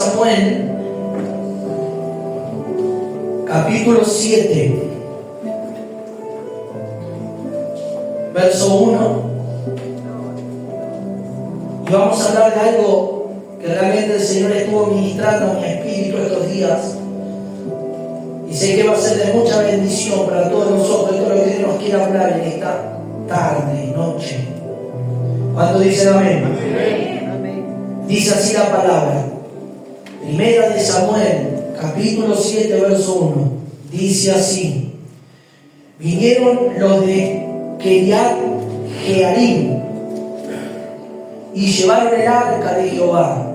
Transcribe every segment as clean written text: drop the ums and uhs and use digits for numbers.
Samuel, capítulo 7, verso 1. Y vamos a hablar de algo que realmente el Señor estuvo ministrando en mi espíritu estos días. Y sé que va a ser de mucha bendición para todos nosotros. Esto es lo que Dios nos quiere hablar en esta tarde y noche. ¿Cuánto dicen amén? Amén. Dice así la palabra. Primera de Samuel, capítulo 7, verso 1. Dice así: vinieron los de Kiriat Jearim y llevaron el arca de Jehová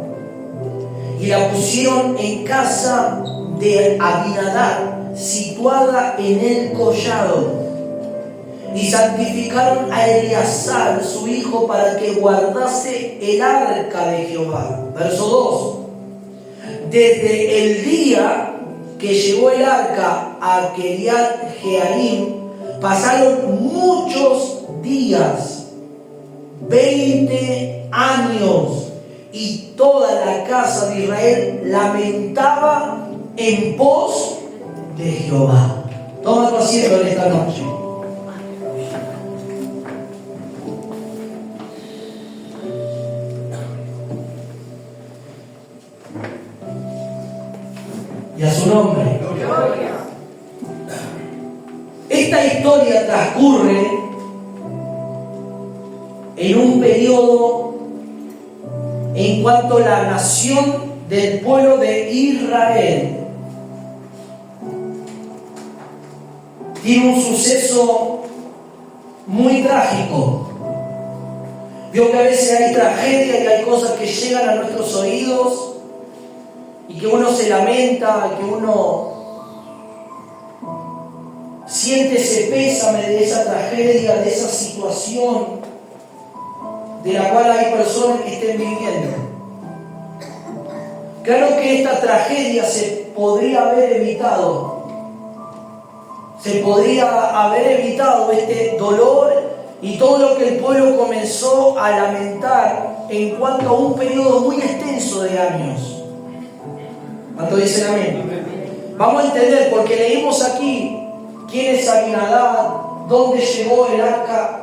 y la pusieron en casa de Abinadab, situada en el collado, y santificaron a Eleazar su hijo para que guardase el arca de Jehová. Verso 2. Desde el día que llegó el arca a Kiriat Jearim, pasaron muchos días, 20 años, y toda la casa de Israel lamentaba en pos de Jehová. Toma tu asiento en esta noche. Y a su nombre. Esta historia transcurre en un periodo en cuanto a la nación del pueblo de Israel tiene un suceso muy trágico. Vio que a veces hay tragedia y hay cosas que llegan a nuestros oídos y que uno se lamenta, que uno siente ese pésame de esa tragedia, de esa situación de la cual hay personas que estén viviendo. Claro que esta tragedia se podría haber evitado. Se podría haber evitado este dolor y todo lo que el pueblo comenzó a lamentar en cuanto a un periodo muy extenso de años. ¿Cuánto dicen amén? Vamos a entender, porque leímos aquí quién es Abinadab, dónde llegó el arca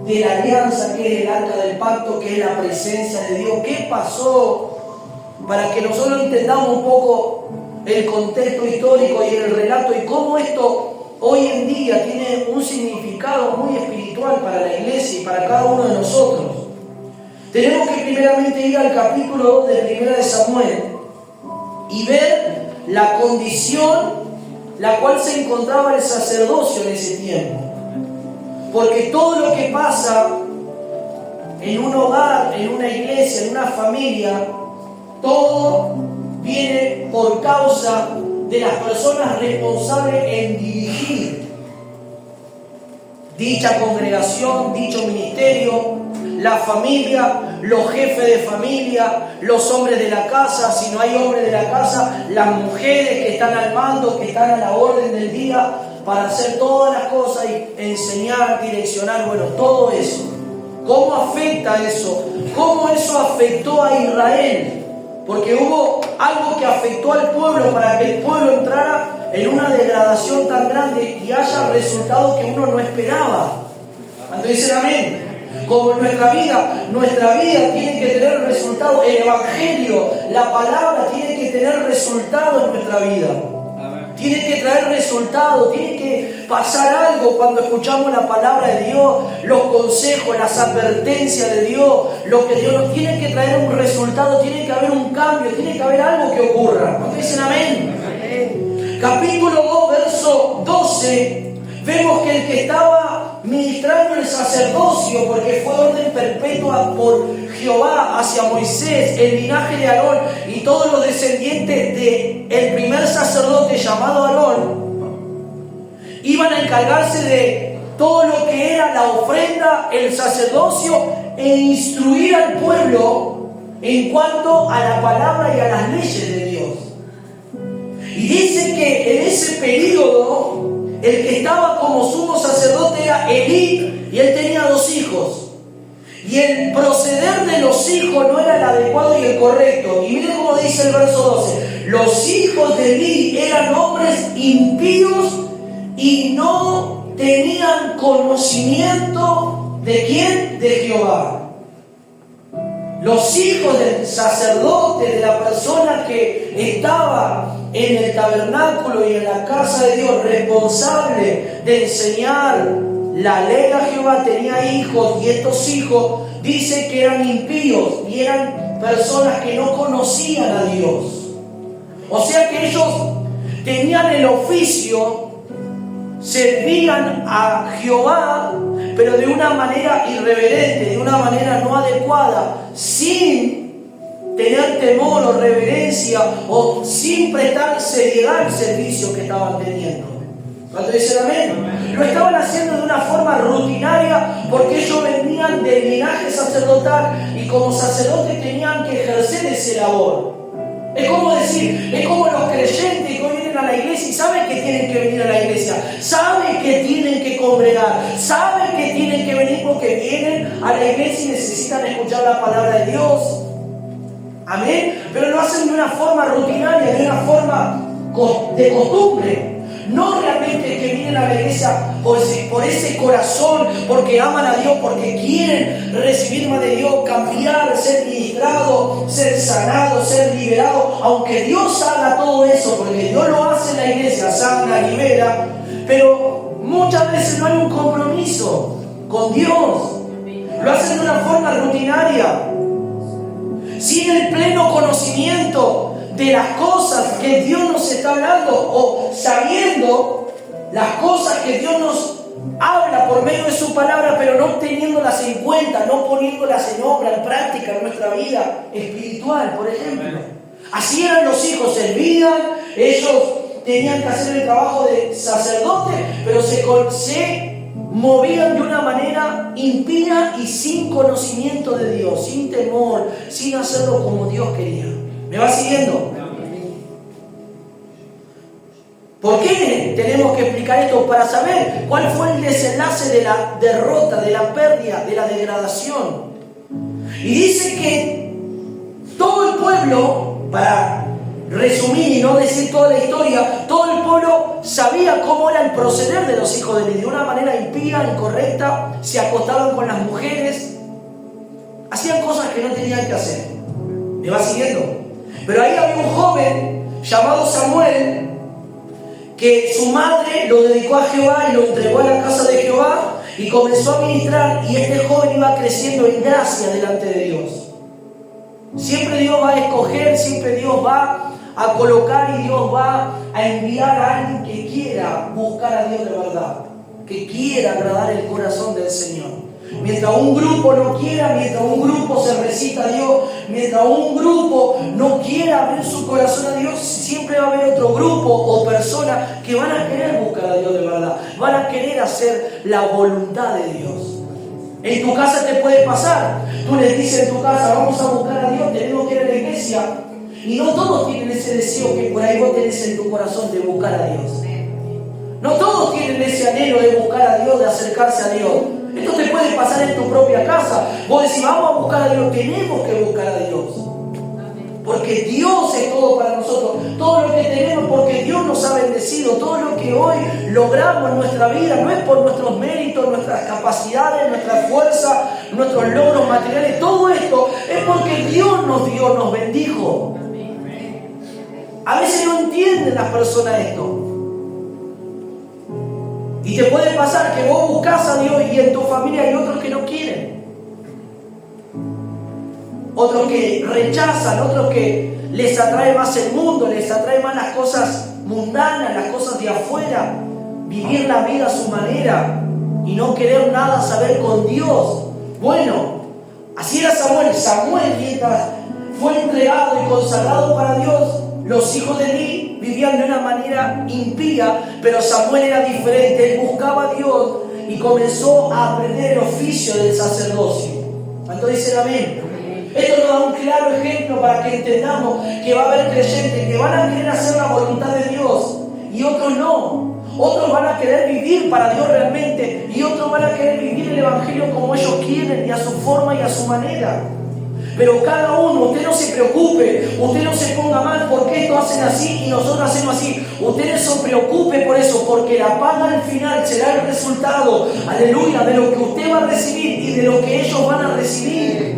de la alianza, que es el arca del pacto, que es la presencia de Dios. ¿Qué pasó? Para que nosotros entendamos un poco el contexto histórico y el relato y cómo esto hoy en día tiene un significado muy espiritual para la iglesia y para cada uno de nosotros. Tenemos que primeramente ir al capítulo 2 de Primera de Samuel y ver la condición la cual se encontraba el sacerdocio en ese tiempo. Porque todo lo que pasa en un hogar, en una iglesia, en una familia, todo viene por causa de las personas responsables en dirigir dicha congregación, dicho ministerio, la familia, los jefes de familia, los hombres de la casa, si no hay hombres de la casa, las mujeres que están al mando, que están a la orden del día para hacer todas las cosas y enseñar, direccionar, bueno, todo eso. ¿Cómo afecta eso? ¿Cómo eso afectó a Israel? Porque hubo algo que afectó al pueblo para que el pueblo entrara en una degradación tan grande y haya resultados que uno no esperaba. Cuando dicen amén. Como en nuestra vida tiene que tener resultados. El Evangelio, la palabra tiene que tener resultados en nuestra vida. Tiene que traer resultados, tiene que pasar algo cuando escuchamos la palabra de Dios, los consejos, las advertencias de Dios, lo que Dios nos tiene que traer un resultado, tiene que haber un cambio, tiene que haber algo que ocurra. ¿No dicen amén? Amén. Capítulo 2, verso 12, vemos que el que estaba ministrando el sacerdocio, porque fue orden perpetua por Jehová hacia Moisés, el linaje de Aarón y todos los descendientes del primer sacerdote llamado Aarón, iban a encargarse de todo lo que era la ofrenda, el sacerdocio e instruir al pueblo en cuanto a la palabra y a las leyes de Dios. Y dice que en ese periodo el que estaba como sumo sacerdote era Elí, y él tenía 2 hijos. Y el proceder de los hijos no era el adecuado y el correcto. Y miren cómo dice el verso 12. Los hijos de Eli eran hombres impíos y no tenían conocimiento ¿de quién? De Jehová. Los hijos del sacerdote, de la persona que estaba en el tabernáculo y en la casa de Dios, responsable de enseñar la ley a Jehová, tenía hijos, y estos hijos dice que eran impíos y eran personas que no conocían a Dios. O sea que ellos tenían el oficio, servían a Jehová, pero de una manera irreverente, de una manera no adecuada, sin tener temor o reverencia o sin prestar seriedad al servicio que estaban teniendo. ¿Cuánto dicen amén? Lo estaban haciendo de una forma rutinaria porque ellos venían del linaje sacerdotal y como sacerdotes tenían que ejercer ese labor. Es como decir, es como los creyentes que hoy vienen a la iglesia y saben que tienen que venir a la iglesia, saben que tienen que congregar, saben que tienen que venir porque vienen a la iglesia y necesitan escuchar la palabra de Dios. Amén. Pero lo hacen de una forma rutinaria, de una forma de costumbre. No realmente que vienen a la iglesia por ese corazón, porque aman a Dios, porque quieren recibir más de Dios, cambiar, ser ministrado, ser sanado, ser liberado. Aunque Dios haga todo eso, porque Dios lo hace en la iglesia, sana, libera, pero muchas veces no hay un compromiso con Dios. Lo hacen de una forma rutinaria, sin el pleno conocimiento de las cosas que Dios nos está hablando, o sabiendo las cosas que Dios nos habla por medio de su palabra, pero no teniéndolas en cuenta, no poniéndolas en obra, en práctica en nuestra vida espiritual, por ejemplo. Así eran los hijos, servían, ellos tenían que hacer el trabajo de sacerdote, pero se movían de una manera impía y sin conocimiento de Dios, sin temor, sin hacerlo como Dios quería. ¿Me va siguiendo? ¿Por qué tenemos que explicar esto? Para saber cuál fue el desenlace de la derrota, de la pérdida, de la degradación. Y dice que todo el pueblo, para resumir y no decir toda la historia, todo el pueblo sabía cómo era el proceder de los hijos de Eli. De una manera impía, incorrecta, se acostaban con las mujeres, hacían cosas que no tenían que hacer. ¿Me va siguiendo? Pero ahí había un joven llamado Samuel, que su madre lo dedicó a Jehová y lo entregó a la casa de Jehová y comenzó a ministrar, y este joven iba creciendo en gracia delante de Dios. Siempre Dios va a escoger, siempre Dios va a colocar y Dios va a enviar a alguien que quiera buscar a Dios de verdad, que quiera agradar el corazón del Señor. Mientras un grupo no quiera, mientras un grupo se resista a Dios, mientras un grupo no quiera abrir su corazón a Dios, siempre va a haber otro grupo o personas que van a querer buscar a Dios de verdad, van a querer hacer la voluntad de Dios. En tu casa te puede pasar, tú les dices en tu casa, vamos a buscar a Dios, tenemos que ir a la iglesia, y no todos tienen ese deseo que por ahí vos tenés en tu corazón de buscar a Dios. No todos tienen ese anhelo de buscar a Dios, de acercarse a Dios. Esto te puede pasar en tu propia casa. Vos decís, vamos a buscar a Dios, tenemos que buscar a Dios. Porque Dios es todo para nosotros. Todo lo que tenemos, porque Dios nos ha bendecido. Todo lo que hoy logramos en nuestra vida no es por nuestros méritos, nuestras capacidades, nuestra fuerza, nuestros logros materiales. Todo esto es porque Dios nos dio, nos bendijo. A veces no entienden las personas esto. Y te puede pasar que vos buscas a Dios y en tu familia hay otros que no quieren. Otros que rechazan, otros que les atrae más el mundo, les atrae más las cosas mundanas, las cosas de afuera. Vivir la vida a su manera y no querer nada saber con Dios. Bueno, así era Samuel. Samuel, mientras fue entregado y consagrado para Dios, los hijos de Eli vivían de una manera impía, pero Samuel era diferente. Él buscaba a Dios y comenzó a aprender el oficio del sacerdocio. ¿Cuánto dicen amén? Esto nos da un claro ejemplo para que entendamos que va a haber creyentes que van a querer hacer la voluntad de Dios y otros no. Otros van a querer vivir para Dios realmente y otros van a querer vivir el Evangelio como ellos quieren y a su forma y a su manera. Pero cada uno, usted no se preocupe, usted no se ponga mal porque estos hacen así y nosotros hacemos así. Usted no se preocupe por eso, porque la paga al final será el resultado, aleluya, de lo que usted va a recibir y de lo que ellos van a recibir.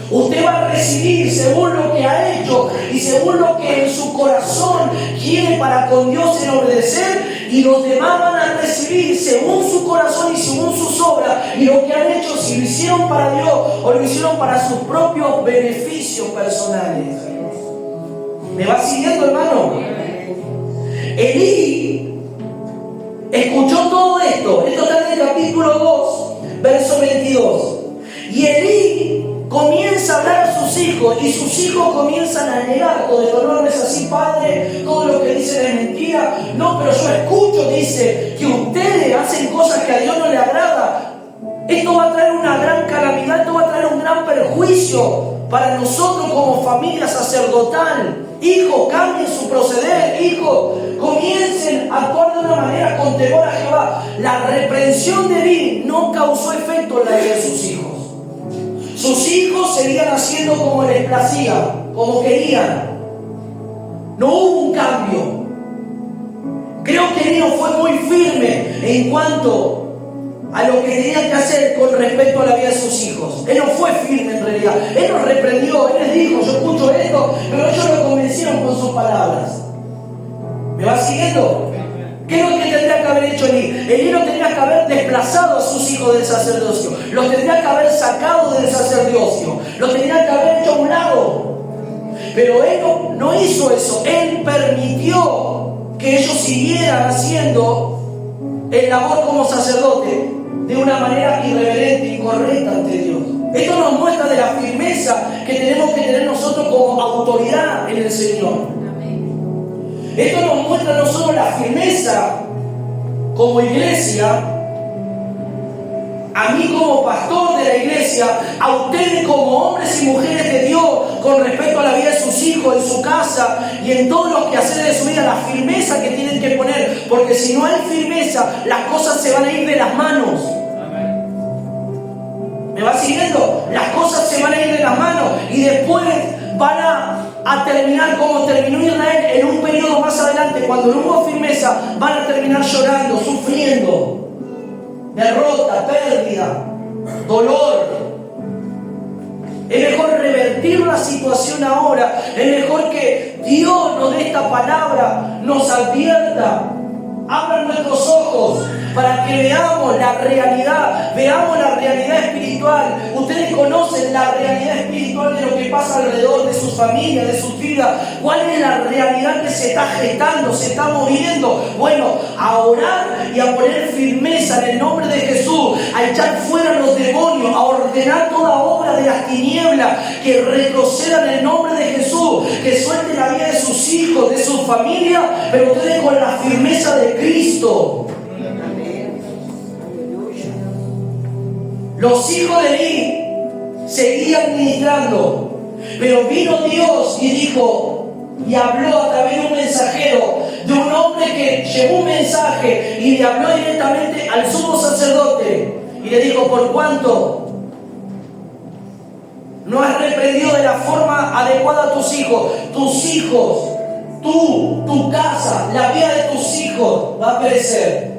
Usted va a recibir según lo que ha hecho y según lo que en su corazón quiere para con Dios en obedecer, y los demás van a recibir según su corazón y según sus obras y lo que han hecho, si lo hicieron para Dios o lo hicieron para sus propios beneficios personales. ¿Me va siguiendo, hermano? Elí escuchó todo esto. Esto está en el capítulo 2, verso 22. Y Elí comienza a hablar a sus hijos y sus hijos comienzan a negar todo esto. No es así, padre, todo lo que dicen es mentira. No, pero yo escucho, dice, que ustedes hacen cosas que a Dios no le agrada. Esto va a traer una gran calamidad, esto va a traer un gran perjuicio para nosotros como familia sacerdotal. Hijos, cambien su proceder, hijos, comiencen a actuar de una manera con temor a Jehová. La reprensión de Elí no causó efecto en la vida de sus hijos. Sus hijos seguían haciendo como les placía, como querían. No hubo un cambio. Creo que Elí no fue muy firme en cuanto a lo que tenía que hacer con respecto a la vida de sus hijos. Él no fue firme en realidad. Él los reprendió, él les dijo, yo escucho esto, pero ellos lo convencieron con sus palabras. ¿Me va siguiendo? ¿Qué es lo que tendría que haber hecho Elí? Elí no tendría que haber desplazado a sus hijos del sacerdocio. Los tendría que haber sacado del sacerdocio. Los tendría que haber hecho a un lado. Pero él no hizo eso. Él permitió que ellos siguieran haciendo el labor como sacerdote de una manera irreverente, incorrecta ante Dios. Esto nos muestra de la firmeza que tenemos que tener nosotros como autoridad en el Señor. Esto nos muestra no solo la firmeza como iglesia, a mí como pastor de la iglesia, a ustedes como hombres y mujeres de Dios con respecto a la vida de sus hijos, en su casa y en todos los quehaceres de su vida, la firmeza que tienen que poner, porque si no hay firmeza, las cosas se van a ir de las manos. ¿Me va siguiendo? Las cosas se van a ir de las manos y después van a terminar como terminó Israel en un periodo más adelante. Cuando no hubo firmeza, van a terminar llorando, sufriendo derrota, pérdida, dolor. Es mejor revertir la situación ahora. Es mejor que Dios nos dé esta palabra, nos advierta, abra nuestros ojos para que veamos la realidad espiritual. Ustedes conocen la realidad espiritual de lo que pasa alrededor de sus familias, de sus vidas. ¿Cuál es la realidad que se está gestando, se está moviendo? Bueno, a orar y a poner firmeza en el nombre de Jesús, a echar fuera los demonios, a ordenar toda obra de las tinieblas, que retrocedan en el nombre de Jesús, que suelten la vida de sus hijos, de su familia, pero ustedes con la firmeza de Cristo. Los hijos de Elí seguían ministrando, pero vino Dios y dijo y habló a través de un mensajero, de un hombre que llevó un mensaje y le habló directamente al sumo sacerdote y le dijo: por cuanto no has reprendido de la forma adecuada a tus hijos, tu casa, la vida de tus hijos va a perecer.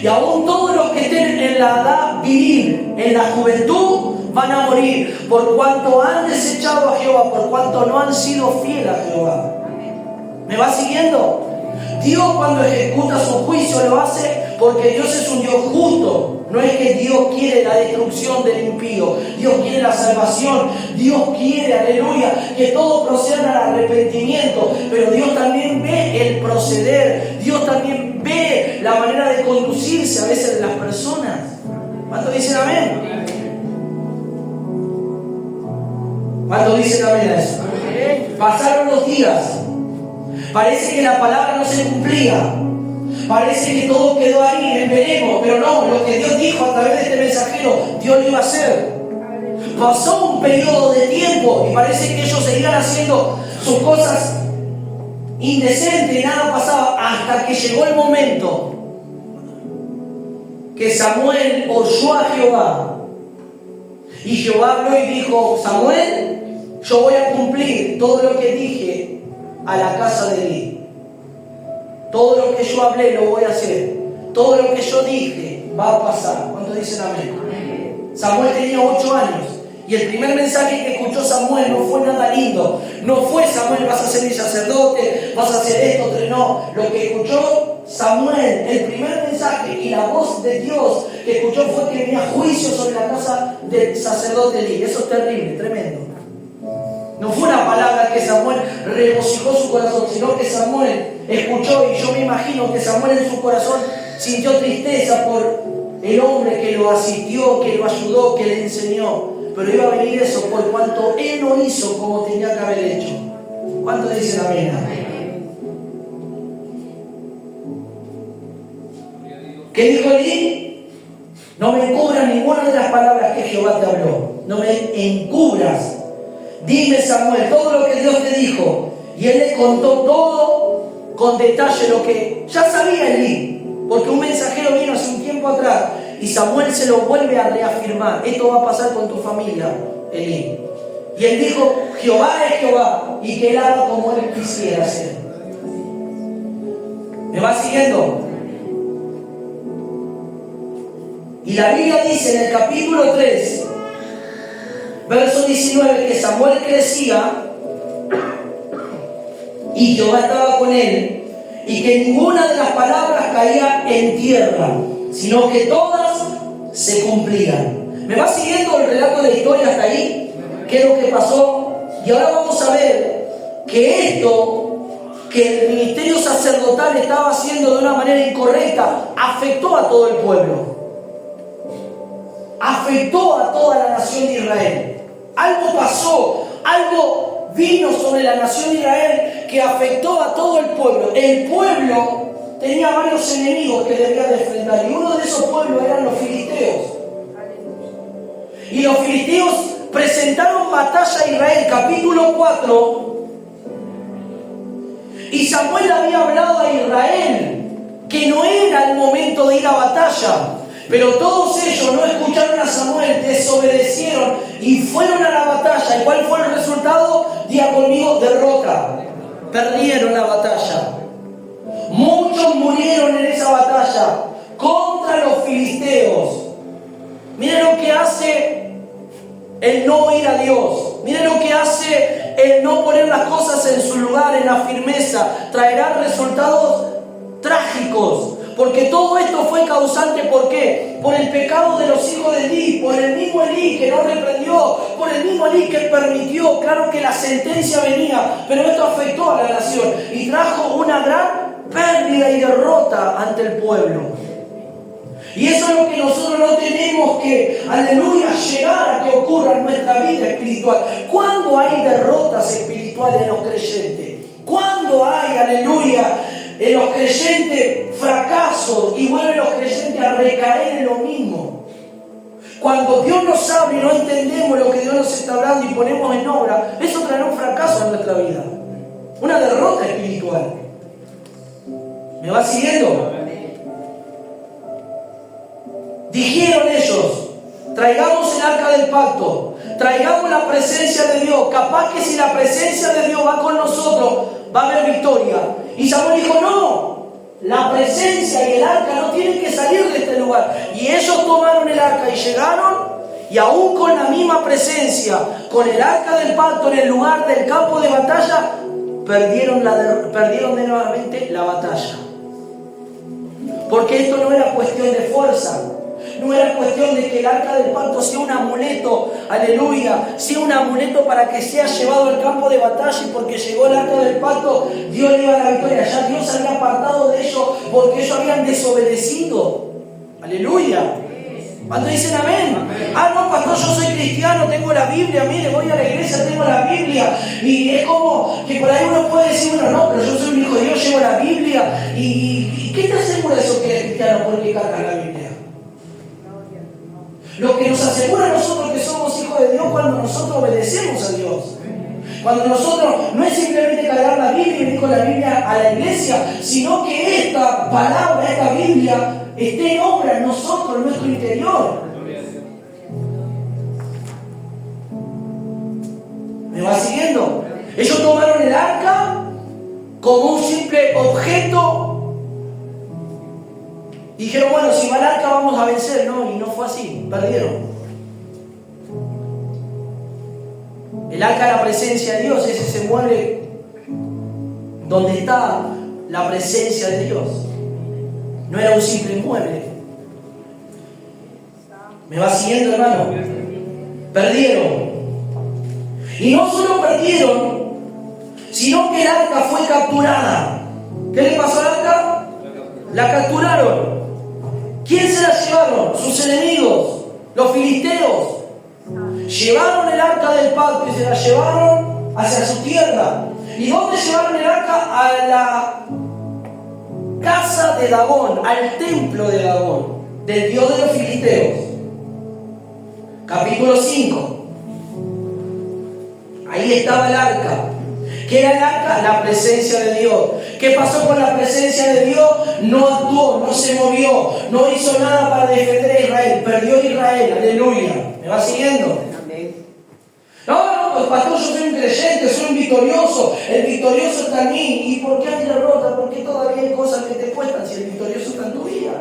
Y aún todos los que estén en la edad viril, en la juventud, van a morir por cuanto han desechado a Jehová, por cuanto no han sido fieles a Jehová. ¿Me va siguiendo? Dios, cuando ejecuta su juicio, lo hace porque Dios es un Dios justo. No es que Dios quiere la destrucción del impío, Dios quiere la salvación, Dios quiere, aleluya, que todos procedan al arrepentimiento, pero Dios también ve el proceder, Dios también ve la manera de conducirse a veces de las personas. ¿Cuántos dicen amén? ¿Cuántos dicen amén a eso? Pasaron los días, parece que la palabra no se cumplía. Parece que todo quedó ahí en veremos, pero no, lo que Dios dijo a través de este mensajero, Dios lo iba a hacer. Pasó un periodo de tiempo y parece que ellos seguían haciendo sus cosas indecente, nada pasaba, hasta que llegó el momento que Samuel oyó a Jehová. Y Jehová habló y dijo: Samuel, yo voy a cumplir todo lo que dije a la casa de Elí. Todo lo que yo hablé lo voy a hacer. Todo lo que yo dije va a pasar. ¿Cuántos dicen amén? Amén. Samuel tenía 8 años. Y el primer mensaje que escuchó Samuel no fue nada lindo. No fue: Samuel, vas a ser mi sacerdote, vas a hacer esto. No, lo que escuchó Samuel, el primer mensaje y la voz de Dios que escuchó fue que venía juicio sobre la casa del sacerdote Elí. Eso es terrible, tremendo. No fue una palabra que Samuel regocijó su corazón, sino que Samuel escuchó, y yo me imagino que Samuel en su corazón sintió tristeza por el hombre que lo asistió, que lo ayudó, que le enseñó. Pero iba a venir eso por cuanto él no hizo como tenía que haber hecho. ¿Cuánto dicen amén? ¿Qué dijo Elí? No me encubras ninguna de las palabras que Jehová te habló. No me encubras. Dime, Samuel, todo lo que Dios te dijo. Y él le contó todo con detalle lo que ya sabía Elí, porque un mensajero vino hace un tiempo atrás y Samuel se lo vuelve a reafirmar: esto va a pasar con tu familia, Elí. Y él dijo: Jehová es Jehová, y que él haga como él quisiera hacer. ¿Me va siguiendo? Y la Biblia dice en el capítulo 3, verso 19, que Samuel crecía y Jehová estaba con él, y que ninguna de las palabras caía en tierra, sino que todas se cumplían. ¿Me va siguiendo el relato de la historia hasta ahí? ¿Qué es lo que pasó? Y ahora vamos a ver que esto que el ministerio sacerdotal estaba haciendo de una manera incorrecta afectó a todo el pueblo, afectó a toda la nación de Israel. Algo pasó, algo vino sobre la nación de Israel que afectó a todo el pueblo. El pueblo tenía varios enemigos que debía de enfrentar, y uno de esos pueblos eran los filisteos. Y los filisteos presentaron batalla a Israel, capítulo 4. Y Samuel había hablado a Israel que no era el momento de ir a batalla. Pero todos ellos no escucharon a Samuel, desobedecieron y fueron a la batalla. ¿Y cuál fue el resultado? Diga conmigo: derrota. Perdieron la batalla. Muchos murieron en esa batalla contra los filisteos. Miren lo que hace el no ir a Dios. Miren lo que hace el no poner las cosas en su lugar, en la firmeza. Traerá resultados trágicos. Porque todo esto fue causante, ¿por qué? Por el pecado de los hijos de Elí, por el mismo Elí que no reprendió, por el mismo Elí que permitió. Claro que la sentencia venía, pero esto afectó a la nación y trajo una gran pérdida y derrota ante el pueblo. Y eso es lo que nosotros no tenemos que, aleluya, llegar a que ocurra en nuestra vida espiritual. ¿Cuándo hay derrotas espirituales en los creyentes? ¿Cuándo hay, aleluya, en los creyentes fracasos y vuelven los creyentes a recaer en lo mismo? Cuando Dios nos habla y no entendemos lo que Dios nos está hablando y ponemos en obra, eso traerá un fracaso en nuestra vida, una derrota espiritual. ¿Me va siguiendo? Dijeron ellos: traigamos el arca del pacto, traigamos la presencia de Dios. Capaz que si la presencia de Dios va con nosotros, va a haber victoria. Y Samuel dijo: no, la presencia y el arca no tienen que salir de este lugar. Y ellos tomaron el arca y llegaron, y aún con la misma presencia, con el arca del pacto en el lugar del campo de batalla, perdieron de nuevamente la batalla. Porque esto no era cuestión de fuerza. No era cuestión de que el arca del pacto sea un amuleto, aleluya, sea un amuleto para que sea llevado al campo de batalla, y porque llegó el arca del pacto, Dios le iba a la victoria. Ya Dios se había apartado de ellos porque ellos habían desobedecido. Aleluya. ¿Cuánto dicen amén? Ah, no, pastor, yo soy cristiano, tengo la Biblia, mire, voy a la iglesia, tengo la Biblia. Y es como que por ahí uno puede decir: bueno, no, pero yo soy un hijo de Dios, llevo la Biblia. ¿Y qué te asegura eso que eres cristiano porque cargas la Biblia? Lo que nos asegura a nosotros que somos hijos de Dios cuando nosotros obedecemos a Dios. Cuando nosotros no es simplemente cargar la Biblia y venir con la Biblia a la iglesia, sino que esta palabra, esta Biblia, esté en obra en nosotros, en nuestro interior. ¿Me va siguiendo? Ellos tomaron el arca como un simple objeto y dijeron, bueno, si va el arca vamos a vencer. No, y no fue así, perdieron. El arca de la presencia de Dios es ese mueble donde está la presencia de Dios. No era un simple mueble. ¿Me va siguiendo, hermano? Perdieron. Y no solo perdieron, sino que el arca fue capturada. ¿Qué le pasó al arca? La capturaron. ¿Quién se la llevaron? Sus enemigos, los filisteos. Llevaron el arca del pacto y se la llevaron hacia su tierra. ¿Y dónde llevaron el arca? A la casa de Dagón, al templo de Dagón, del dios de los filisteos. Capítulo 5. Ahí estaba el arca. ¿Qué era el arca? La presencia de Dios. ¿Qué pasó con la presencia de Dios? No actuó, no se movió, no hizo nada para defender a Israel. Perdió Israel, aleluya. ¿Me va siguiendo? No, pues pastor, yo soy un creyente, soy un victorioso. El victorioso está en mí. ¿Y por qué hay derrota? Porque todavía hay cosas que te cuestan si el victorioso está en tu vida.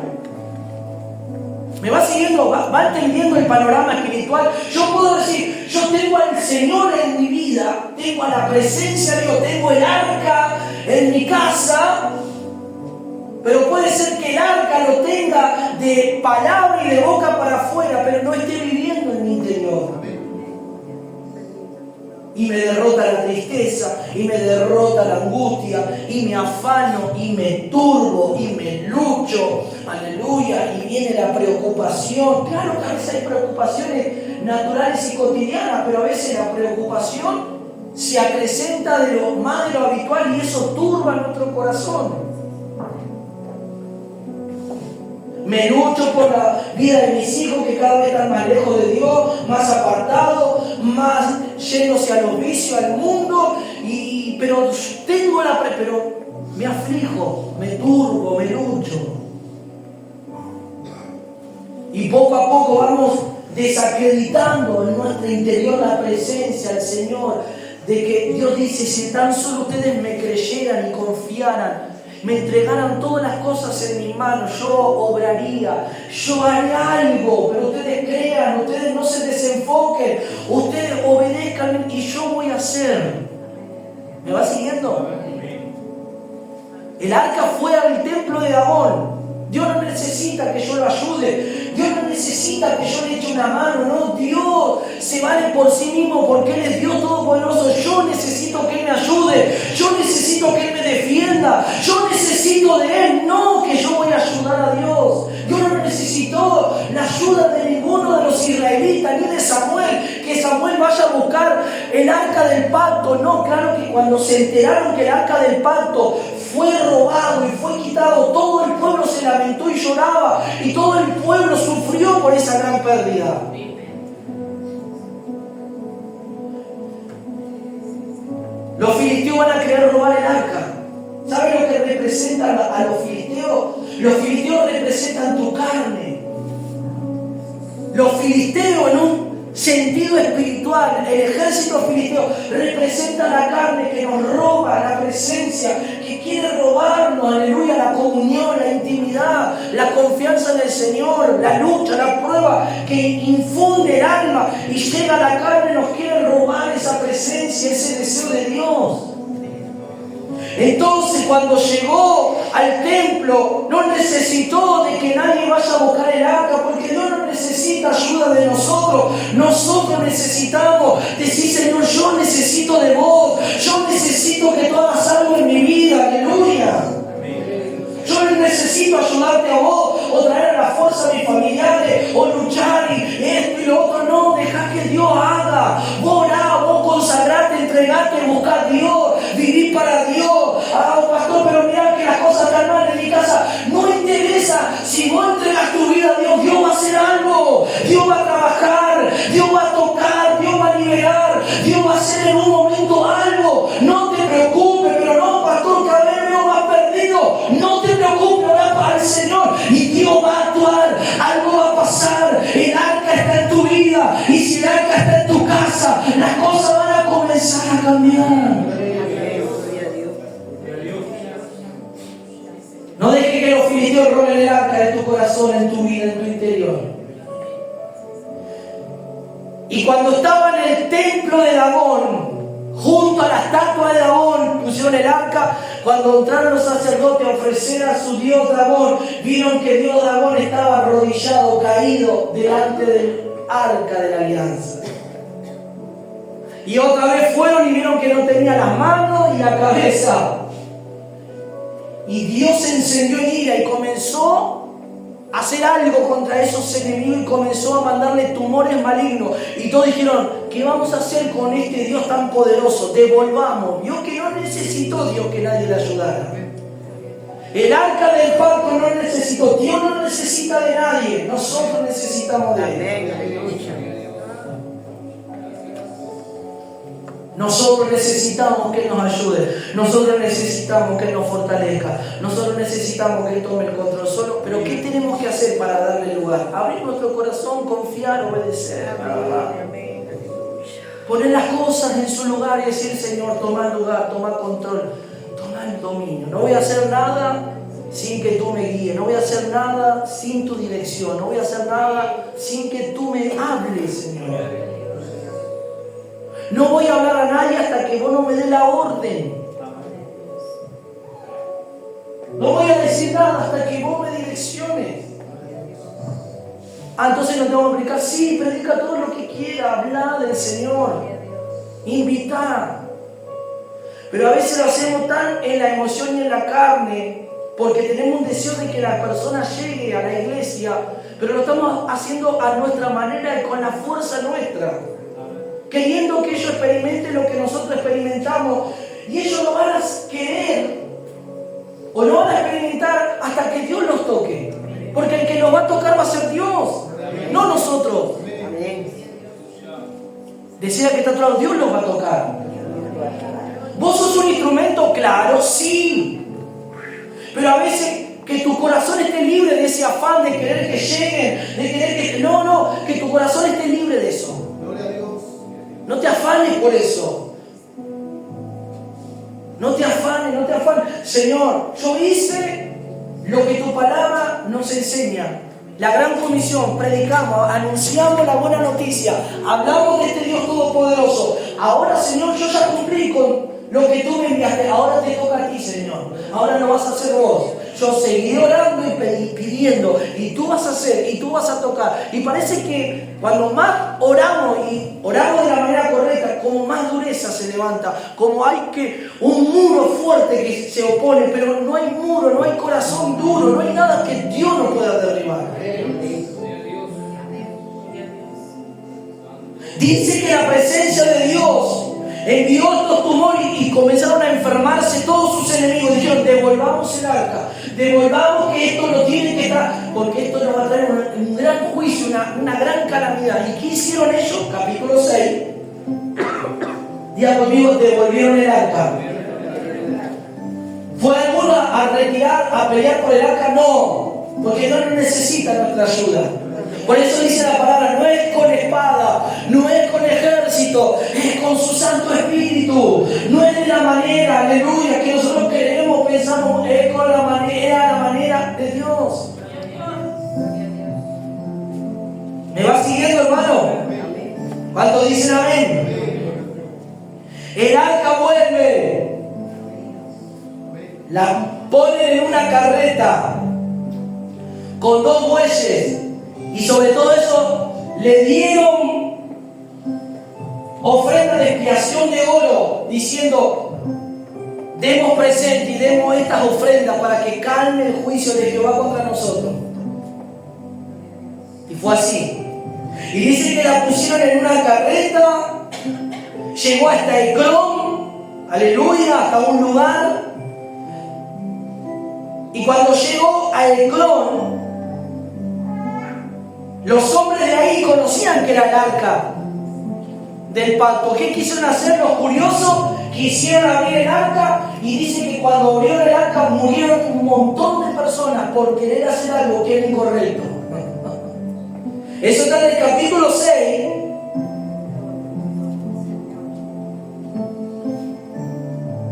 ¿Me va siguiendo? ¿Va entendiendo el panorama espiritual? Yo puedo decir, yo tengo al Señor en mi vida, tengo a la presencia de Dios, tengo el arca en mi casa, pero puede ser que el arca lo tenga de palabra y de boca para afuera, pero no esté viviendo en mi interior. Y me derrota la tristeza, y me derrota la angustia, y me afano, y me turbo, y me lucho, aleluya, y viene la preocupación. Claro que a veces hay preocupaciones naturales y cotidianas, pero a veces la preocupación se acrecenta de lo más de lo habitual y eso turba nuestro corazón. Me lucho por la vida de mis hijos que cada vez están más lejos de Dios, más apartados, más yéndose a los vicios, al mundo, pero tengo pero me aflijo, me turbo, me lucho. Y poco a poco vamos desacreditando en nuestro interior la presencia del Señor, de que Dios dice, si tan solo ustedes me creyeran y confiaran, me entregaran todas las cosas en mis manos, yo obraría, yo haré algo, pero ustedes crean, ustedes no se desenfoquen, ustedes obedezcan y yo voy a hacer. ¿Me va siguiendo? El arca fue al templo de Dagón. Dios no necesita que yo lo ayude, Dios no necesita que yo le eche una mano, no, Dios se vale por sí mismo porque Él es Dios todopoderoso. Yo necesito que Él me ayude, yo necesito que Él me defienda, yo necesito de Él, no que yo voy a ayudar a Dios. Dios no necesitó la ayuda de ninguno de los israelitas, ni de Samuel, que Samuel vaya a buscar el arca del pacto. No, claro que cuando se enteraron que el arca del pacto fue robado y fue quitado, todo el pueblo se lamentó y lloraba, y todo el pueblo sufrió por esa gran pérdida. Los filisteos van a querer robar el arca. ¿Saben lo que representan a los filisteos? Los filisteos representan tu carne. Los filisteos, en un sentido espiritual, el ejército filisteo representa la carne que nos roba la presencia, que quiere robarnos, aleluya, la comunión, la intimidad, la confianza en el Señor, la lucha, la prueba que infunde el alma y llega a la carne, nos quiere robar esa presencia, ese deseo de Dios. Entonces, cuando llegó al templo, no necesitó de que nadie vaya a buscar el arca, porque Dios no necesita ayuda de nosotros. Nosotros necesitamos decir, Señor, yo necesito de vos, yo necesito que tú hagas algo en mi vida, aleluya. Yo no necesito ayudarte a vos, o traer a la fuerza a mis familiares, o luchar y esto y lo otro. No, deja que Dios haga. Vos orá, vos consagrate, entregate, buscar a Dios, vivir para Dios. Ah, pastor, pero mirá que las cosas están mal en mi casa. No interesa, si vos entregas tu vida a Dios, Dios va a hacer algo. Dios va a trabajar, Dios va a tocar, Dios va a liberar, Dios va a hacer en un momento algo. No te preocupes, pero no para casa, las cosas van a comenzar a cambiar. No dejes que los filisteos roben el arca de tu corazón, en tu vida, en tu interior. Y cuando estaba en el templo de Dagón, junto a la estatua de Dagón, pusieron el arca. Cuando entraron los sacerdotes a ofrecer a su dios Dagón, vieron que Dios Dagón estaba arrodillado, caído delante del arca de la alianza. Y otra vez fueron y vieron que no tenía las manos y la cabeza. Y Dios se encendió en ira y comenzó a hacer algo contra esos enemigos y comenzó a mandarle tumores malignos. Y todos dijeron, ¿qué vamos a hacer con este Dios tan poderoso? Devolvamos. Vio que no necesitó Dios que nadie le ayudara. El arca del pacto no necesitó. Dios no necesita de nadie. Nosotros necesitamos de Él. Nosotros necesitamos que Él nos ayude. Nosotros necesitamos que Él nos fortalezca. Nosotros necesitamos que Él tome el control solo. Pero ¿qué tenemos que hacer para darle lugar? Abrir nuestro corazón, confiar, obedecer. Poner las cosas en su lugar y decir, Señor, toma el lugar, toma control, toma el dominio. No voy a hacer nada sin que tú me guíes. No voy a hacer nada sin tu dirección. No voy a hacer nada sin que tú me hables, Señor. No voy a hablar a nadie hasta que vos no me des la orden. No voy a decir nada hasta que vos me direcciones. Entonces no tengo que predicar. Sí, predica todo lo que quiera. Habla del Señor. Invita. Pero a veces lo hacemos tan en la emoción y en la carne, porque tenemos un deseo de que la persona llegue a la iglesia, pero lo estamos haciendo a nuestra manera y con la fuerza nuestra. Queriendo que ellos experimenten lo que nosotros experimentamos, y ellos lo van a querer o no van a experimentar hasta que Dios los toque, porque el que los va a tocar va a ser Dios, no nosotros. Decía que está a tu lado, Dios los va a tocar. ¿Vos sos un instrumento? Claro, sí, pero a veces que tu corazón esté libre de ese afán de querer que lleguen, de querer que... No, que tu corazón esté libre de eso. No te afanes por eso. No te afanes, no te afanes. Señor, yo hice lo que tu palabra nos enseña. La gran comisión, predicamos, anunciamos la buena noticia, hablamos de este Dios todopoderoso. Ahora, Señor, yo ya cumplí con lo que tú me enviaste. Ahora te toca a ti, Señor. Ahora lo vas a hacer vos. Yo seguí orando y pidiendo, y tú vas a hacer, y tú vas a tocar. Y parece que cuando más oramos, y oramos de la manera correcta, como más dureza se levanta, como hay un muro fuerte que se opone, pero no hay muro, no hay corazón duro, no hay nada que Dios no pueda derribar. Dice que la presencia de Dios envió estos tumores y comenzaron a enfermarse todos sus enemigos. Dijeron, devolvamos el arca, devolvamos, que esto no tiene que estar, porque esto nos va a traer un gran juicio, una gran calamidad. ¿Y qué hicieron ellos? Capítulo 6. Diga conmigo, devolvieron el arca. ¿Fue alguno a retirar, a pelear por el arca? No, porque no necesita nuestra ayuda. Por eso dice la palabra, no es con espada, no es con ejército, es con su Santo Espíritu. No es de la manera, aleluya, que nosotros queremos, pensamos, es con la manera de Dios. ¿Me va siguiendo, hermano? ¿Cuántos dicen amén? El arca vuelve, la ponen en una carreta con 2 bueyes. Y sobre todo eso, le dieron ofrenda de expiación de oro, diciendo, demos presente y demos estas ofrendas para que calme el juicio de Jehová contra nosotros. Y fue así. Y dice que la pusieron en una carreta, llegó hasta Ecrón, aleluya, hasta un lugar. Y cuando llegó a Ecrón, los hombres de ahí conocían que era el arca del pacto. ¿Qué quisieron hacer los curiosos? Quisieron abrir el arca, y dice que cuando abrieron el arca murieron un montón de personas por querer hacer algo que era incorrecto. Eso está en el capítulo 6.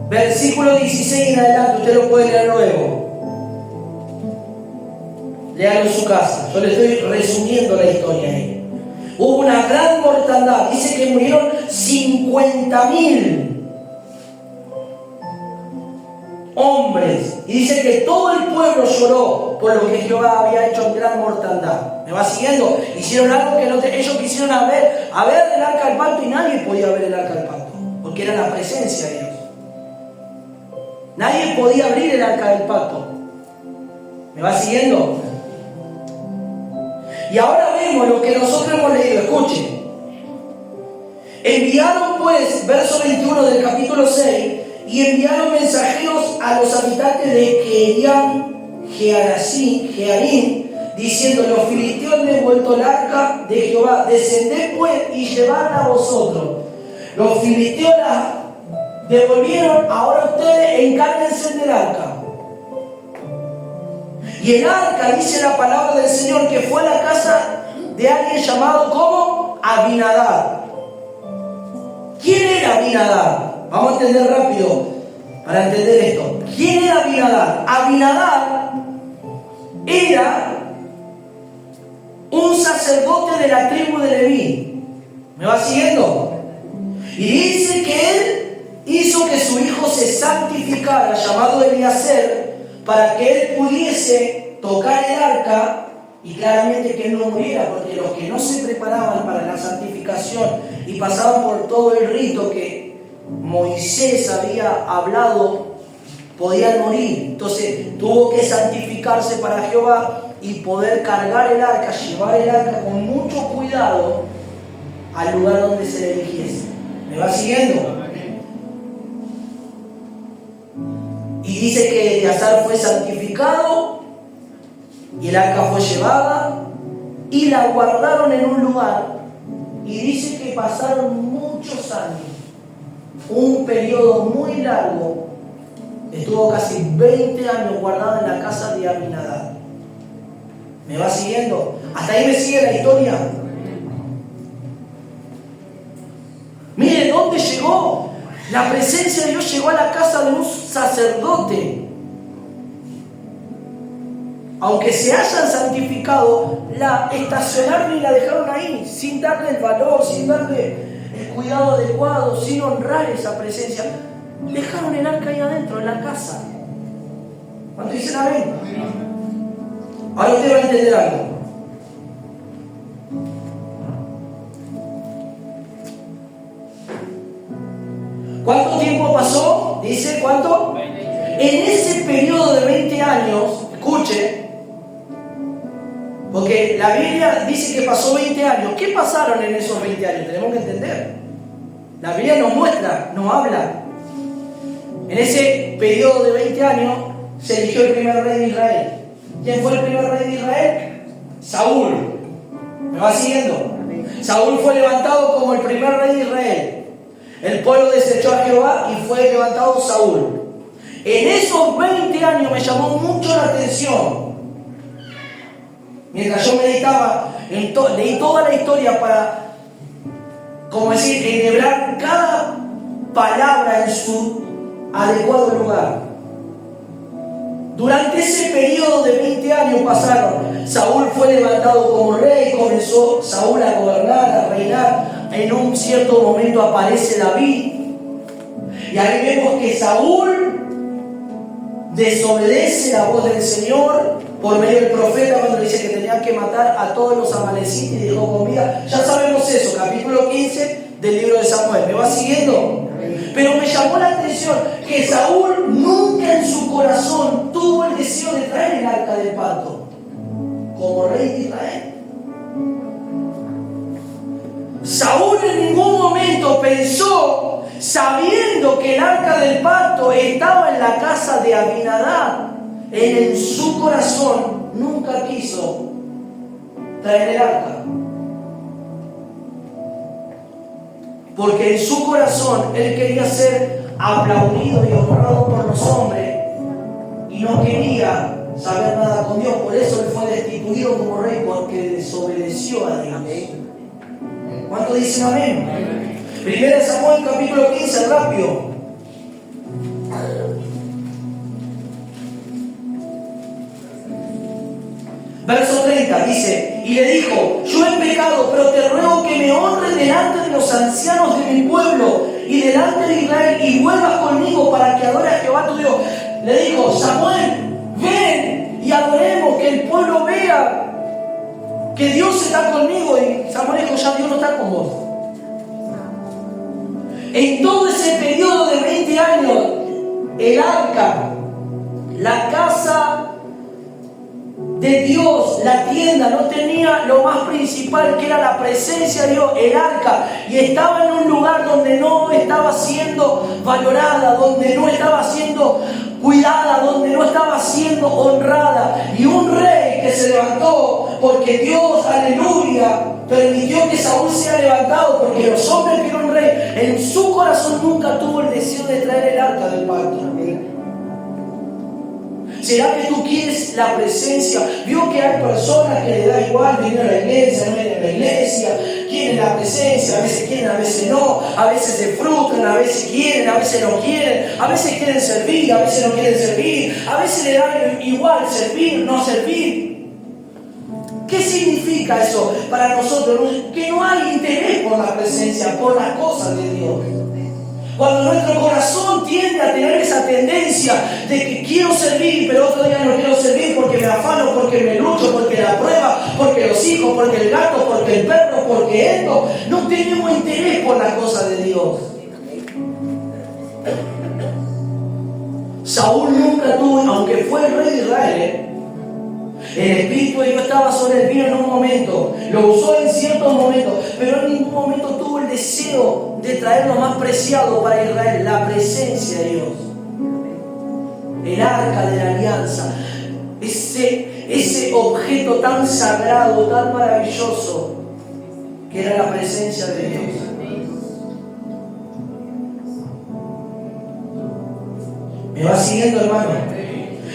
Versículo 16 en adelante, usted lo puede leer luego. Léalo en su casa. Yo le estoy resumiendo la historia ahí. Hubo una gran mortandad. Dice que murieron 50.000 hombres. Y dice que todo el pueblo lloró por lo que Jehová había hecho en gran mortandad. ¿Me va siguiendo? Hicieron algo que ellos quisieron ver el arca del pacto y nadie podía ver el arca del pacto. Porque era la presencia de Dios. Nadie podía abrir el arca del pacto. ¿Me va siguiendo? Y ahora vemos lo que nosotros hemos leído. Escuchen. Enviaron pues, verso 21 del capítulo 6, y enviaron mensajeros a los habitantes de Jearim, diciendo: los filisteos han devuelto el arca de Jehová, descended pues y llevadla a vosotros. Los filisteos la devolvieron, ahora ustedes encárguense del arca. Y el arca, dice la palabra del Señor, que fue a la casa de alguien llamado como Abinadab. ¿Quién era Abinadab? Vamos a entender rápido para entender esto. ¿Quién era Abinadab? Abinadab era un sacerdote de la tribu de Leví. ¿Me va siguiendo? Y dice que él hizo que su hijo se santificara, llamado Eliezer, para que él pudiese tocar el arca y claramente que él no muriera, porque los que no se preparaban para la santificación y pasaban por todo el rito que Moisés había hablado, podían morir. Entonces tuvo que santificarse para Jehová y poder cargar el arca, llevar el arca con mucho cuidado al lugar donde se dirigiese. ¿Me va siguiendo? Y dice que Eleazar fue santificado y el arca fue llevada y la guardaron en un lugar. Y dice que pasaron muchos años, un periodo muy largo. Estuvo casi 20 años guardada en la casa de Abinadab. ¿Me va siguiendo? Hasta ahí me sigue la historia. Mire dónde llegó. La presencia de Dios llegó a la casa de un sacerdote. Aunque se hayan santificado, la estacionaron y la dejaron ahí, sin darle el valor, sin darle el cuidado adecuado, sin honrar esa presencia. Dejaron el arca ahí adentro, en la casa. ¿Cuánto dicen amén? Ahora usted va a entender algo. ¿Cuánto tiempo pasó? Dice, ¿cuánto? 20. En ese periodo de 20 años, escuche, porque la Biblia dice que pasó 20 años. ¿Qué pasaron en esos 20 años? Tenemos que entender. La Biblia nos muestra, nos habla. En ese periodo de 20 años se eligió el primer rey de Israel. ¿Quién fue el primer rey de Israel? Saúl. ¿Me va siguiendo? Saúl fue levantado como el primer rey de Israel. El pueblo desechó a Jehová y fue levantado Saúl. En esos 20 años me llamó mucho la atención. Mientras yo meditaba, leí toda la historia para, como decir, enhebrar cada palabra en su adecuado lugar. Durante ese periodo de 20 años pasaron. Saúl fue levantado como rey, comenzó Saúl a gobernar, a reinar. En un cierto momento aparece David. Y ahí vemos que Saúl desobedece la voz del Señor por medio del profeta cuando dice que tenían que matar a todos los amalecitas y dejó con vida. Ya sabemos eso, capítulo 15 del libro de Samuel. ¿Me va siguiendo? Pero me llamó la atención que Saúl nunca en su corazón tuvo el deseo de traer el arca del pacto como rey de Israel. Saúl en ningún momento pensó, sabiendo que el arca del pacto estaba en la casa de Abinadab, en su corazón nunca quiso traer el arca. Porque en su corazón él quería ser aplaudido y honrado por los hombres y no quería saber nada con Dios. Por eso él fue destituido como rey, porque desobedeció a Dios. ¿Cuánto dicen amén? Primera de Samuel capítulo 15, rápido. 30, dice, y le dijo, yo he pecado, pero te ruego que me honres delante de los ancianos de mi pueblo y delante de Israel, y vuelvas conmigo para que adore a Jehová tu Dios. Le dijo, Samuel, ven y adoremos, que el pueblo vea que Dios está conmigo. Y Samuel dijo, ya Dios no está con vos. En todo ese periodo de 20 años, el arca, la casa de Dios, la tienda, no tenía lo más principal, que era la presencia de Dios, el arca, y estaba en un lugar donde no estaba siendo valorada, donde no estaba siendo cuidada, donde no estaba siendo honrada. Y un rey que se levantó, porque Dios, aleluya, permitió que Saúl sea levantado, porque los hombres vieron un rey, en su corazón nunca tuvo el deseo de traer el arca del pacto. ¿Será que tú quieres la presencia? Vio que hay personas que le da igual venir a la iglesia, no vienen a la iglesia, quieren la presencia, a veces quieren, a veces no, a veces se frustran, a veces quieren, a veces no quieren, a veces quieren servir, a veces no quieren servir, a veces le da igual servir, no servir. ¿Qué significa eso para nosotros? Que no hay interés por la presencia, por las cosas de Dios. Cuando nuestro corazón tiende a tener esa tendencia de que quiero servir, pero otro día no quiero servir porque me afano, porque me lucho, porque la prueba, porque los hijos, porque el gato, porque el perro, porque esto, no tenemos interés por la cosa de Dios. Saúl nunca tuvo, aunque fue el rey de Israel, el Espíritu de Dios estaba sobre él, vino en un momento, lo usó en ciertos momentos, pero en ningún momento tuvo el deseo de traer lo más preciado para Israel, la presencia de Dios, el arca de la alianza, ese objeto tan sagrado, tan maravilloso, que era la presencia de Dios. ¿Me va siguiendo, hermano?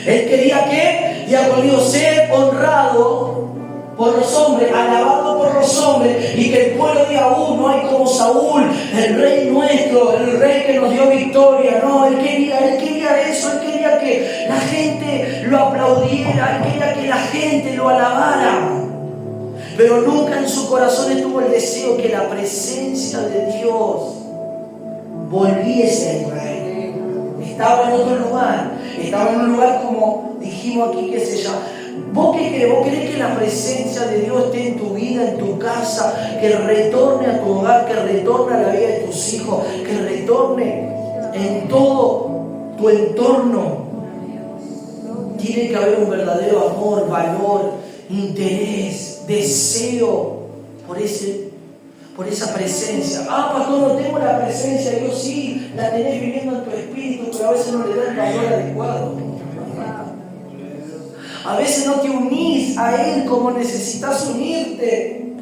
Él quería que, diga conmigo, ser honrado por los hombres, alabado por los hombres, y que el pueblo diga, no hay como Saúl, el rey nuestro, el rey que nos dio victoria. No, él quería eso, él quería que la gente lo aplaudiera, él quería que la gente lo alabara. Pero nunca en su corazón estuvo el deseo que la presencia de Dios volviese a Israel. Estaba en otro lugar, estaba en un lugar como dijimos aquí que se llama. ¿Vos qué crees? ¿Vos crees que la presencia de Dios esté en tu vida, en tu casa, que retorne a tu hogar, que retorne a la vida de tus hijos, que retorne en todo tu entorno? Tiene que haber un verdadero amor, valor, interés, deseo por esa presencia. Pastor, no tengo la presencia de Dios. Sí, la tenés viviendo en tu espíritu, pero a veces no le das el valor adecuado. A veces no te unís a Él como necesitas unirte.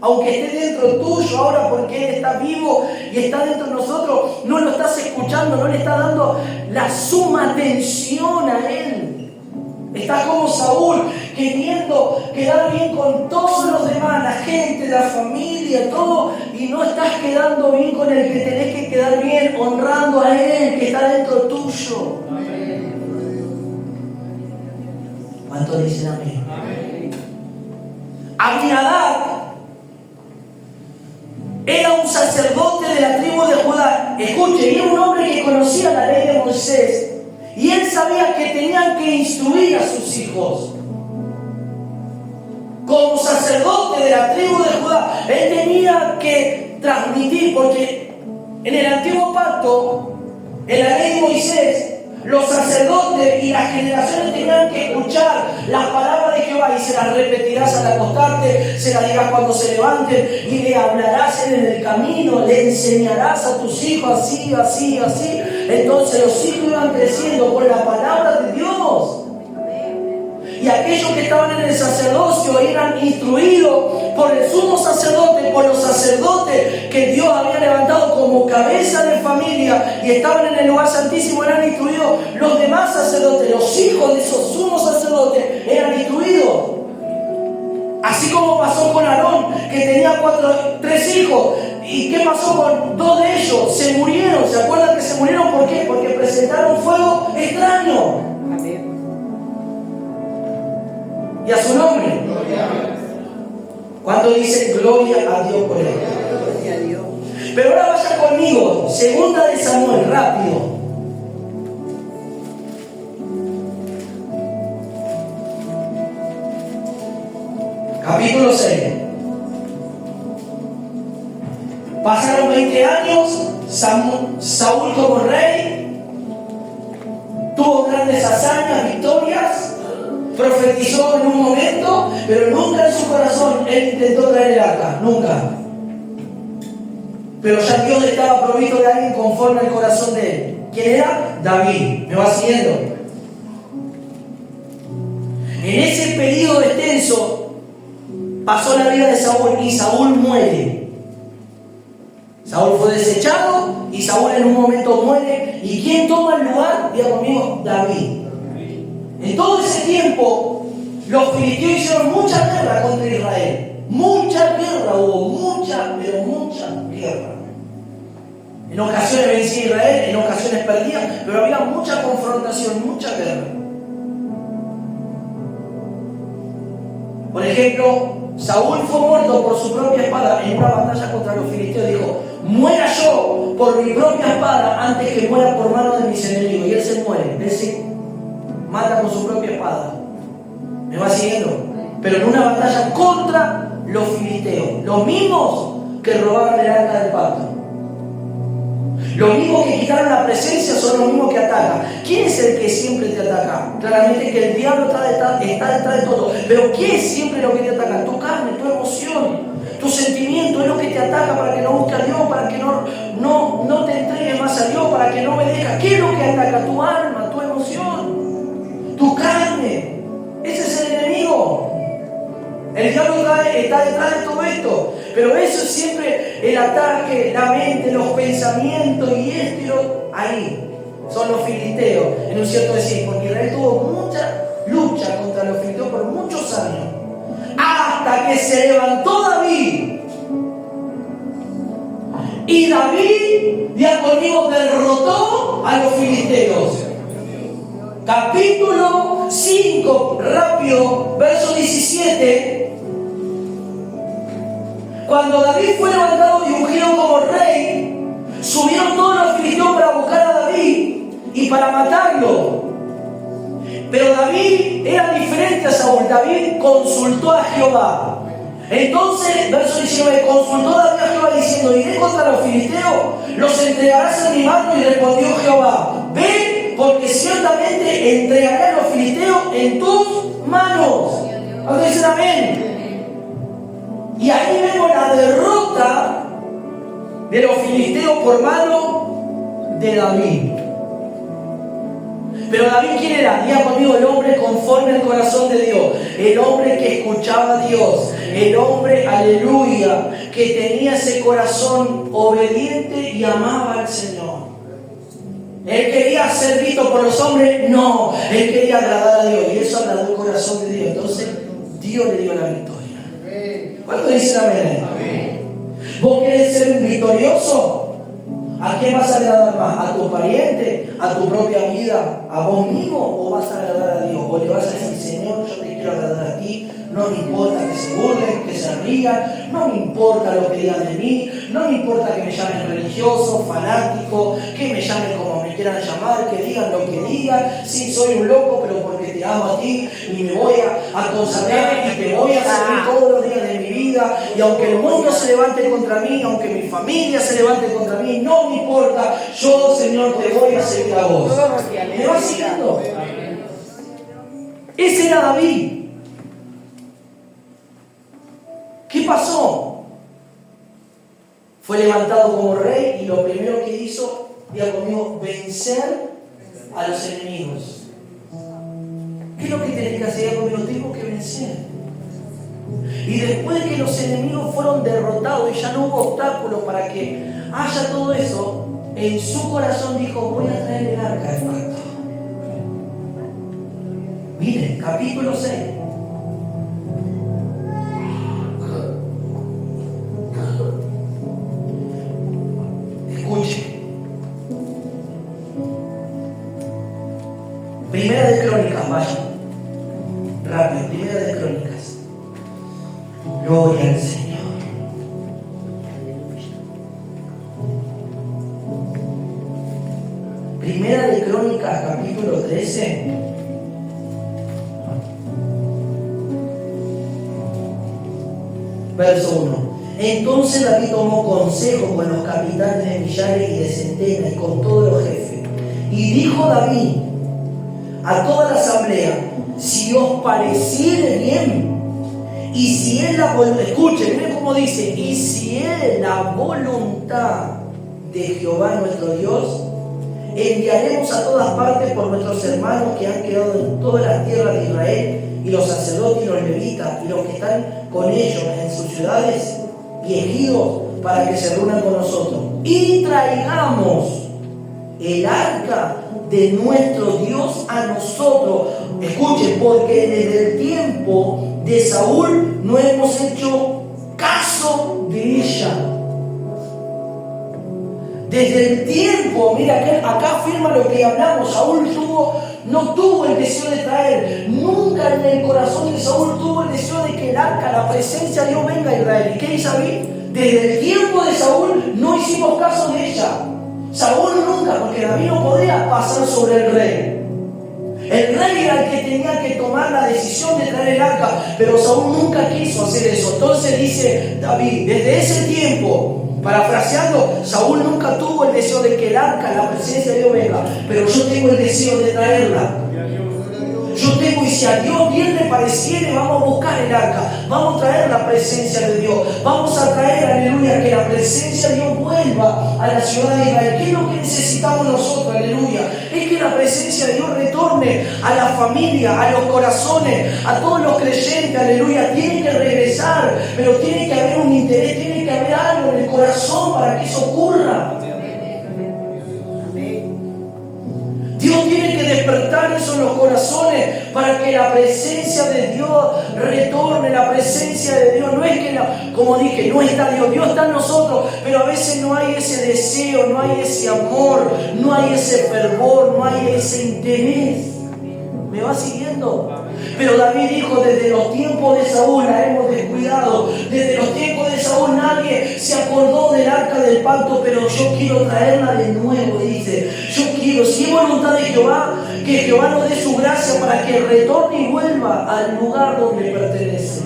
Aunque esté dentro tuyo ahora, porque Él está vivo y está dentro de nosotros, no lo estás escuchando, no le estás dando la suma atención a Él. Estás como Saúl, queriendo quedar bien con todos los demás, la gente, la familia, todo, y no estás quedando bien con el que tenés que quedar bien, honrando a Él que está dentro tuyo. ¿Cuántos dicen amén? Aminadab era un sacerdote de la tribu de Judá. Escuche, era un hombre que conocía la ley de Moisés. Y él sabía que tenían que instruir a sus hijos. Como sacerdote de la tribu de Judá, él tenía que transmitir, porque en el antiguo pacto, en la ley de Moisés, los sacerdotes y las generaciones tenían que escuchar las palabras de Jehová, y se las repetirás al acostarte, se las dirás cuando se levanten, y le hablarás en el camino, le enseñarás a tus hijos así, así, así. Entonces los hijos iban creciendo con la palabra de Dios. Y aquellos que estaban en el sacerdocio eran instruidos por el sumo sacerdote, por los sacerdotes que Dios había levantado como cabeza de familia y estaban en el lugar santísimo, eran instruidos. Los demás sacerdotes, los hijos de esos sumos sacerdotes, eran instruidos. Así como pasó con Aarón, que tenía 3 hijos. ¿Y qué pasó con 2 de ellos? Se murieron. ¿Se acuerdan que se murieron? ¿Por qué? Porque presentaron fuego extraño. Y a su nombre. ¿Cuánto dicen gloria a Dios por él? Pero ahora vaya conmigo, segunda de Samuel, rápido. Capítulo 6. Pasaron 20 años, Saúl como rey, tuvo grandes hazañas, victorias, profetizó en un momento, pero nunca en su corazón él intentó traer el arca, nunca. Pero ya Dios estaba provisto de alguien conforme al corazón de él. ¿Quién era? David. ¿Me va siguiendo? En ese periodo extenso pasó la vida de Saúl y Saúl muere. Saúl fue desechado y Saúl en un momento muere. ¿Y quién toma el lugar? Diga conmigo, David. En todo ese tiempo los filisteos hicieron mucha guerra contra Israel. Mucha guerra hubo, mucha, pero mucha guerra. En ocasiones vencía Israel, en ocasiones perdía, pero había mucha confrontación, mucha guerra. Por ejemplo, Saúl fue muerto por su propia espada en una batalla contra los filisteos. Dijo: muera yo por mi propia espada antes que muera por mano de mis enemigos. Y él se muere, él se mata con su propia espada. ¿Me va siguiendo? Pero en una batalla contra los filisteos, los mismos que robaron el arca del pacto, los mismos que quitaron la presencia, son los mismos que atacan. ¿Quién es el que siempre te ataca? Claramente que el diablo está detrás de todo. Pero ¿qué es siempre lo que te ataca? Tu carne, tu emoción, tu sentimiento es lo que te ataca para que no busques a Dios, para que no te entregues más a Dios, para que no obedezcas. ¿Qué es lo que ataca? Tu alma, tu emoción, tu carne. Ese es el enemigo. El diablo está detrás de todo esto. Pero eso es siempre el ataque, la mente, los pensamientos y esto. Ahí son los filisteos, en un cierto decir, porque Israel tuvo mucha lucha contra los filisteos por muchos años, hasta que se levantó David. Y David, ya conmigo, derrotó a los filisteos. Capítulo 5, rápido, verso 17. Cuando David fue levantado y ungido como rey, subieron todos los filisteos para buscar a David y para matarlo. Pero David era diferente a Saúl. David consultó a Jehová. Entonces, verso 19, consultó David a Jehová diciendo: iré contra los filisteos, los entregarás en mi mano. Y respondió Jehová: ven, porque ciertamente entregaré a los filisteos en tus manos. ¿Cuántos dicen amén? Y ahí vemos la derrota de los filisteos por mano de David. Pero David, ¿quién era? Diga conmigo, el hombre conforme al corazón de Dios, el hombre que escuchaba a Dios, el hombre, aleluya, que tenía ese corazón obediente y amaba al Señor. Él quería ser visto por los hombres, no, él quería agradar a Dios, y eso agradó el corazón de Dios. Entonces Dios le dio la victoria. ¿Cuánto dicen amén? Amén? ¿Vos querés ser un victorioso? ¿A quién vas a agradar más? ¿A tu pariente? ¿A tu propia vida? ¿A vos mismo? ¿O vas a agradar a Dios? ¿O le vas a decir: Señor, yo te quiero agradar a ti? No me importa que se burlen, que se rían, no me importa lo que digan de mí, no me importa que me llamen religioso, fanático, que me llamen como me quieran llamar, que digan lo que digan. Sí, soy un loco, pero porque te amo a ti y me voy a consagrar y te voy a servir todos los días de mi vida. Y aunque el mundo se levante contra mí, aunque mi familia se levante contra mí, no me importa. Yo, Señor, te voy a servir a vos. ¿Me vas siguiendo? Ese era David. ¿Qué pasó? Fue levantado como rey y lo primero que hizo, diga conmigo, vencer a los enemigos. ¿Qué es lo que tenés que hacer? Diga conmigo, tengo que vencer. Y después de que los enemigos fueron derrotados y ya no hubo obstáculos para que haya todo eso, en su corazón dijo: voy a traer el arca del pacto. Miren, capítulo 6. Escuche. Primera de Crónicas, vaya. Rápido, Primera de Crónicas. Gloria al Señor. Primera de Crónicas, capítulo 13. Verso 1. Entonces David tomó consejo con los capitanes de millares y de centenas y con todos los jefes. Y dijo David a toda la asamblea: si os pareciere bien, y si es la voluntad, escuchen, miren cómo dice, y si es la voluntad de Jehová nuestro Dios, enviaremos a todas partes por nuestros hermanos que han quedado en todas las tierras de Israel, y los sacerdotes y los levitas, y los que están con ellos en sus ciudades y ejidos, para que se reúnan con nosotros. Y traigamos el arca de nuestro Dios a nosotros. Escuchen, porque desde el tiempo de Saúl no hemos hecho caso de ella. Desde el tiempo, mira, acá afirma lo que hablamos. Saúl no tuvo el deseo de traer, nunca en el corazón de Saúl tuvo el deseo de que el arca, la presencia de Dios, venga a Israel. ¿Y qué dice David? Desde el tiempo de Saúl no hicimos caso de ella. Saúl nunca, porque David no podía pasar sobre el rey. El rey era el que tenía que tomar la decisión de traer el arca, pero Saúl nunca quiso hacer eso. Entonces dice David, desde ese tiempo, parafraseando, Saúl nunca tuvo el deseo de que el arca, la presencia de Dios, venga, pero yo tengo el deseo de traerla. Yo tengo, y si a Dios bien le pareciere, vamos a buscar el arca, vamos a traer la presencia de Dios, vamos a traer, aleluya, que la presencia de Dios vuelva a la ciudad de Israel. ¿Qué es lo que necesitamos nosotros, aleluya? Es que la presencia de Dios retorne a la familia, a los corazones, a todos los creyentes, aleluya. Tiene que regresar, pero tiene que haber un interés, tiene que haber algo en el corazón para que eso ocurra. Dios tiene que despertar eso en los corazones para que la presencia de Dios retorne. La presencia de Dios no es que, como dije, no está Dios, Dios está en nosotros, pero a veces no hay ese deseo, no hay ese amor, no hay ese fervor, no hay ese interés. ¿Me va siguiendo? Pero David dijo, desde los tiempos de Saúl la hemos descuidado. Desde los tiempos de Saúl nadie se acordó del arca del pacto, pero yo quiero traerla de nuevo. Y dice, yo quiero, si es voluntad de Jehová, que Jehová nos dé su gracia para que retorne y vuelva al lugar donde pertenece.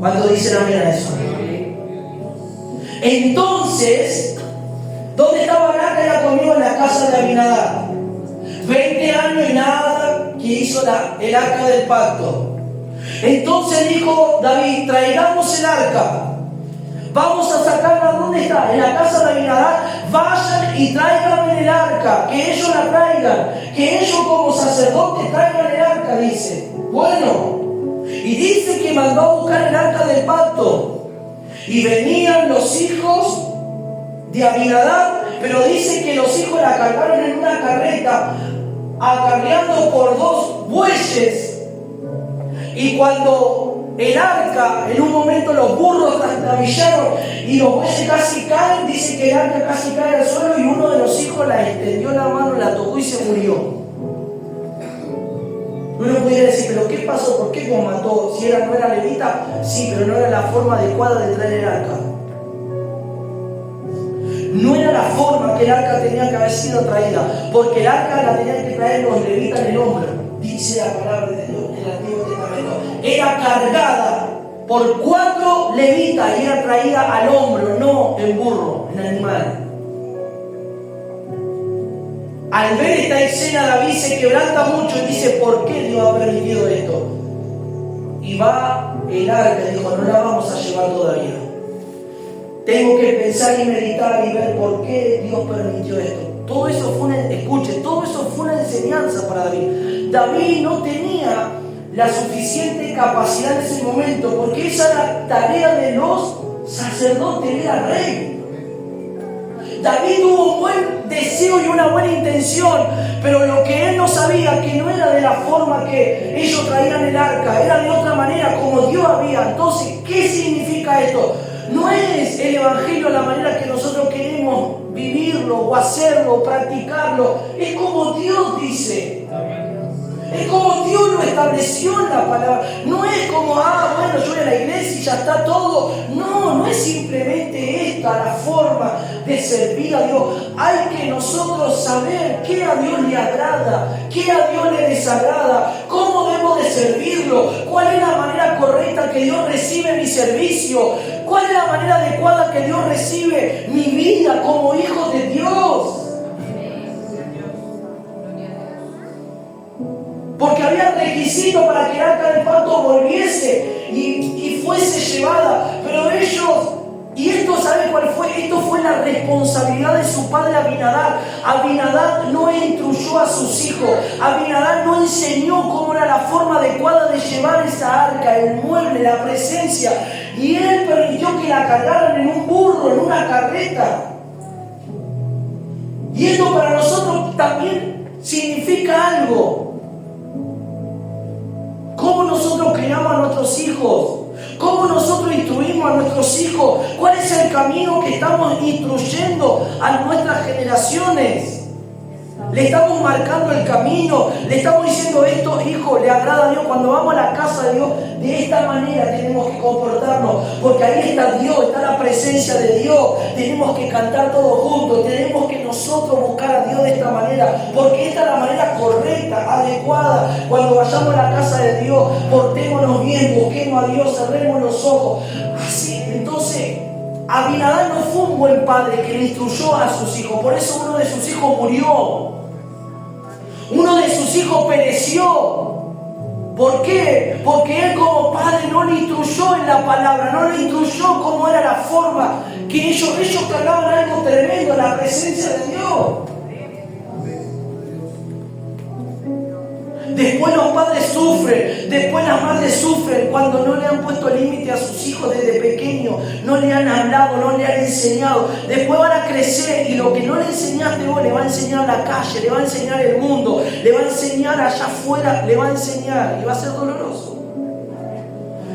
¿Cuánto dicen amén a eso? Entonces, ¿dónde estaba el arca? Era conmigo en la casa de Abinadab. 20 años y nada que hizo el arca del pacto. Entonces dijo David, traigamos el arca. Vamos a sacarla. ¿Dónde está? En la casa de Abinadab. Vayan y traigan el arca. Que ellos la traigan. Que ellos como sacerdotes traigan el arca, dice. Bueno. Y dice que mandó a buscar el arca del pacto. Y venían los hijos de Abinadab, pero dice que los hijos la cargaron en una carreta, acarreando por 2 bueyes. Y cuando el arca, en un momento los burros trastabillaron y los bueyes casi caen, dice que el arca casi cae al suelo y uno de los hijos la extendió la mano, la tocó y se murió. Uno pudiera decir, pero ¿qué pasó? ¿Por qué lo mató? Si no era levita, sí, pero no era la forma adecuada de traer el arca. No era la forma que el arca tenía que haber sido traída, porque el arca la tenían que traer los levitas en el hombro, dice la palabra de Dios en el Antiguo Testamento. Era cargada por 4 levitas y era traída al hombro, no en burro, en animal. Al ver esta escena, David se quebranta mucho y dice, ¿por qué Dios ha permitido esto? Y va el arca y dijo, no la vamos a llevar todavía. Tengo que pensar y meditar y ver por qué Dios permitió esto. Todo eso fue una enseñanza para David. David no tenía la suficiente capacidad en ese momento, porque esa era la tarea de los sacerdotes, era rey. David tuvo un buen deseo y una buena intención, pero lo que él no sabía, que no era de la forma que ellos traían el arca, era de otra manera como Dios había. Entonces, ¿qué significa esto? No es el evangelio la manera que nosotros queremos vivirlo o hacerlo o practicarlo, es como Dios dice. Es como Dios lo estableció en la palabra. No es como, bueno, yo voy a la iglesia y ya está todo. No, no es simplemente esta la forma de servir a Dios. Hay que nosotros saber qué a Dios le agrada, qué a Dios le desagrada, cómo debo de servirlo, cuál es la manera correcta que Dios recibe mi servicio, cuál es la manera adecuada que Dios recibe mi vida como hijo de Dios. Porque había requisitos para que el arca del pacto volviese y fuese llevada. Pero ellos, y esto, ¿saben cuál fue? Esto fue la responsabilidad de su padre Abinadab. Abinadab no instruyó a sus hijos. Abinadab no enseñó cómo era la forma adecuada de llevar esa arca, el mueble, la presencia. Y él permitió que la cargaran en un burro, en una carreta. Y esto para nosotros también significa algo. ¿Cómo nosotros criamos a nuestros hijos? ¿Cómo nosotros instruimos a nuestros hijos? ¿Cuál es el camino que estamos instruyendo a nuestras generaciones? Le estamos marcando el camino, le estamos diciendo esto, hijo, le agrada a Dios. Cuando vamos a la casa de Dios, de esta manera tenemos que comportarnos, porque ahí está Dios, está la presencia de Dios. Tenemos que cantar todos juntos, tenemos que nosotros buscar a Dios de esta manera, porque esta es la manera correcta, adecuada. Cuando vayamos a la casa de Dios, portémonos bien, busquemos a Dios, cerremos los ojos. Así, entonces, Abinadab no fue un buen padre que le instruyó a sus hijos, por eso uno de sus hijos murió. Uno de sus hijos pereció. ¿Por qué? Porque él como padre no le instruyó en la palabra, no le instruyó cómo era la forma que ellos cargaban algo tremendo, la presencia de Dios. Después los padres sufren, después las madres sufren cuando no le han puesto límite a sus hijos desde pequeños, no le han hablado, no le han enseñado. Después van a crecer y lo que no le enseñaste vos le va a enseñar la calle, le va a enseñar el mundo, le va a enseñar allá afuera, le va a enseñar y va a ser doloroso.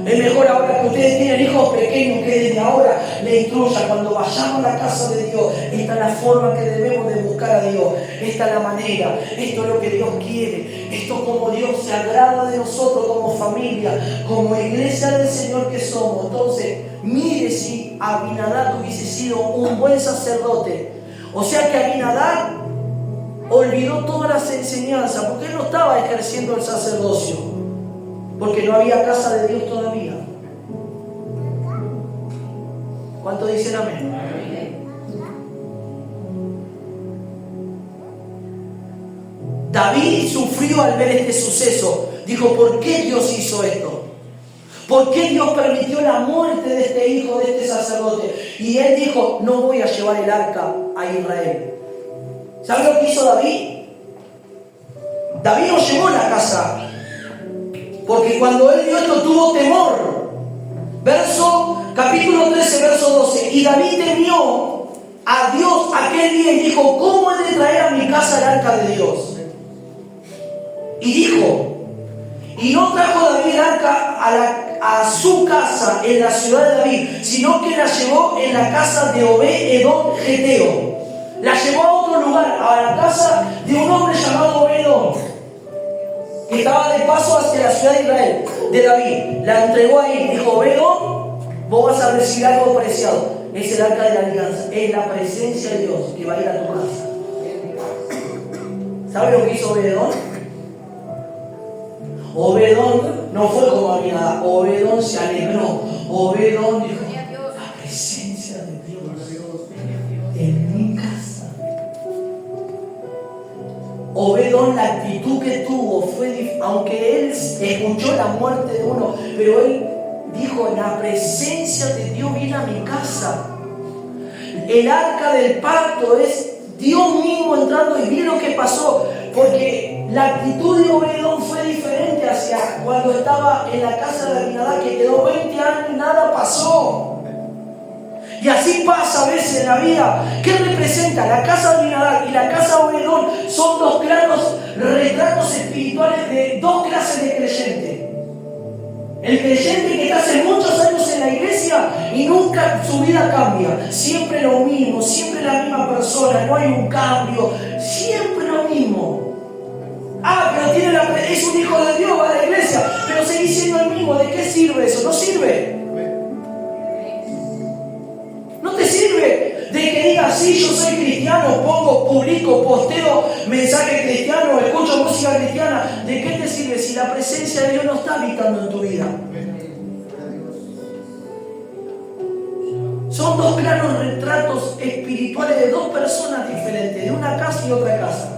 Es mejor ahora que ustedes tienen hijos pequeños que desde ahora le instruyan. Cuando vayamos a la casa de Dios, esta es la forma que debemos de buscar a Dios. Esta es la manera. Esto es lo que Dios quiere. Esto es como Dios se agrada de nosotros como familia, como iglesia del Señor que somos. Entonces, mire si Abinadab hubiese sido un buen sacerdote. O sea que Abinadab olvidó todas las enseñanzas porque él no estaba ejerciendo el sacerdocio. Porque no había casa de Dios todavía. ¿Cuántos dicen amén? David sufrió al ver este suceso. Dijo, ¿por qué Dios hizo esto? ¿Por qué Dios permitió la muerte de este hijo, de este sacerdote? Y él dijo, no voy a llevar el arca a Israel. ¿Sabe lo que hizo David? David no llevó la casa. Porque cuando él vio esto tuvo temor. Capítulo 13, verso 12. Y David temió a Dios aquel día y dijo, ¿cómo he de traer a mi casa el arca de Dios? Y dijo, y no trajo David el arca a su casa en la ciudad de David, sino que la llevó en la casa de Obed-Edom Geteo. La llevó a otro lugar, a la casa de un hombre llamado Obed-Edom, que estaba de paso hacia la ciudad de Israel, de David. La entregó ahí, dijo, Obed-Edom, vos vas a recibir algo preciado. Es el arca de la alianza, es la presencia de Dios que va a ir a tu casa. ¿Sabe lo que hizo Obed-Edom? Obed-Edom no fue como Abinadab. Obed-Edom se alegró. Obed-Edom dijo, la presencia de Dios en mi casa. Obed-Edom, la actitud que tuvo fue, aunque él escuchó la muerte de uno, pero él dijo, la presencia de Dios viene a mi casa. El arca del pacto es Dios mismo entrando, y miren lo que pasó, porque la actitud de Obed-Edom fue diferente hacia cuando estaba en la casa de Abinadab, que quedó 20 años y nada pasó. Y así pasa a veces en la vida. ¿Qué representa? La casa de Abinadab y la casa de Obed-Edom son dos claros retratos espirituales de dos clases de creyentes. El creyente que está hace muchos años en la iglesia y nunca su vida cambia. Siempre lo mismo, siempre la misma persona, no hay un cambio, siempre lo mismo. Pero tiene es un hijo de Dios, va a la iglesia, pero seguís siendo el mismo. ¿De qué sirve eso? No sirve. No te sirve de que digas, sí, yo soy cristiano, publico, posteo mensajes cristianos, escucho música cristiana. ¿De qué te sirve si la presencia de Dios no está habitando en tu vida? Son dos claros retratos espirituales de dos personas diferentes, de una casa y otra casa.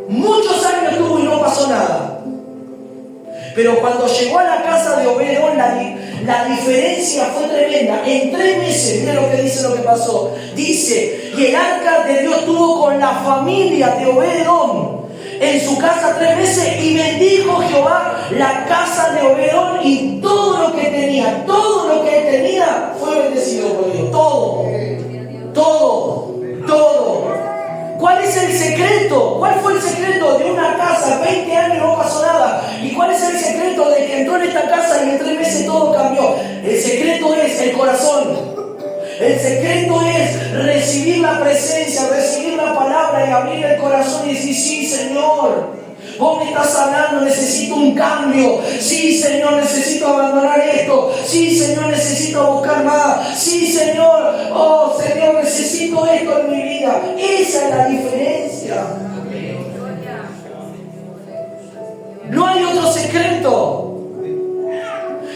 Muchos años estuvo y no pasó nada. Pero cuando llegó a la casa de Obed-Edom, la diferencia fue tremenda. En 3 meses, mira lo que dice lo que pasó. Dice, y el arca de Dios estuvo con la familia de Obed-Edom en su casa 3 meses, y bendijo Jehová la casa de Obed-Edom y todo lo que tenía. Todo lo que él tenía fue bendecido por Dios. Todo. ¿Cuál es el secreto? ¿Cuál fue el secreto de una casa? 20 años no pasó nada. ¿Y cuál es el secreto de que entró en esta casa y en 3 meses todo cambió? El secreto es el corazón. El secreto es recibir la presencia, recibir la palabra y abrir el corazón y decir, sí, Señor, vos me estás hablando, necesito un cambio. Sí, Señor, necesito abandonar esto. Sí, Señor, necesito buscar más. Sí, Señor, oh, Señor, necesito esto en mi vida. Esa es la diferencia. No hay otro secreto.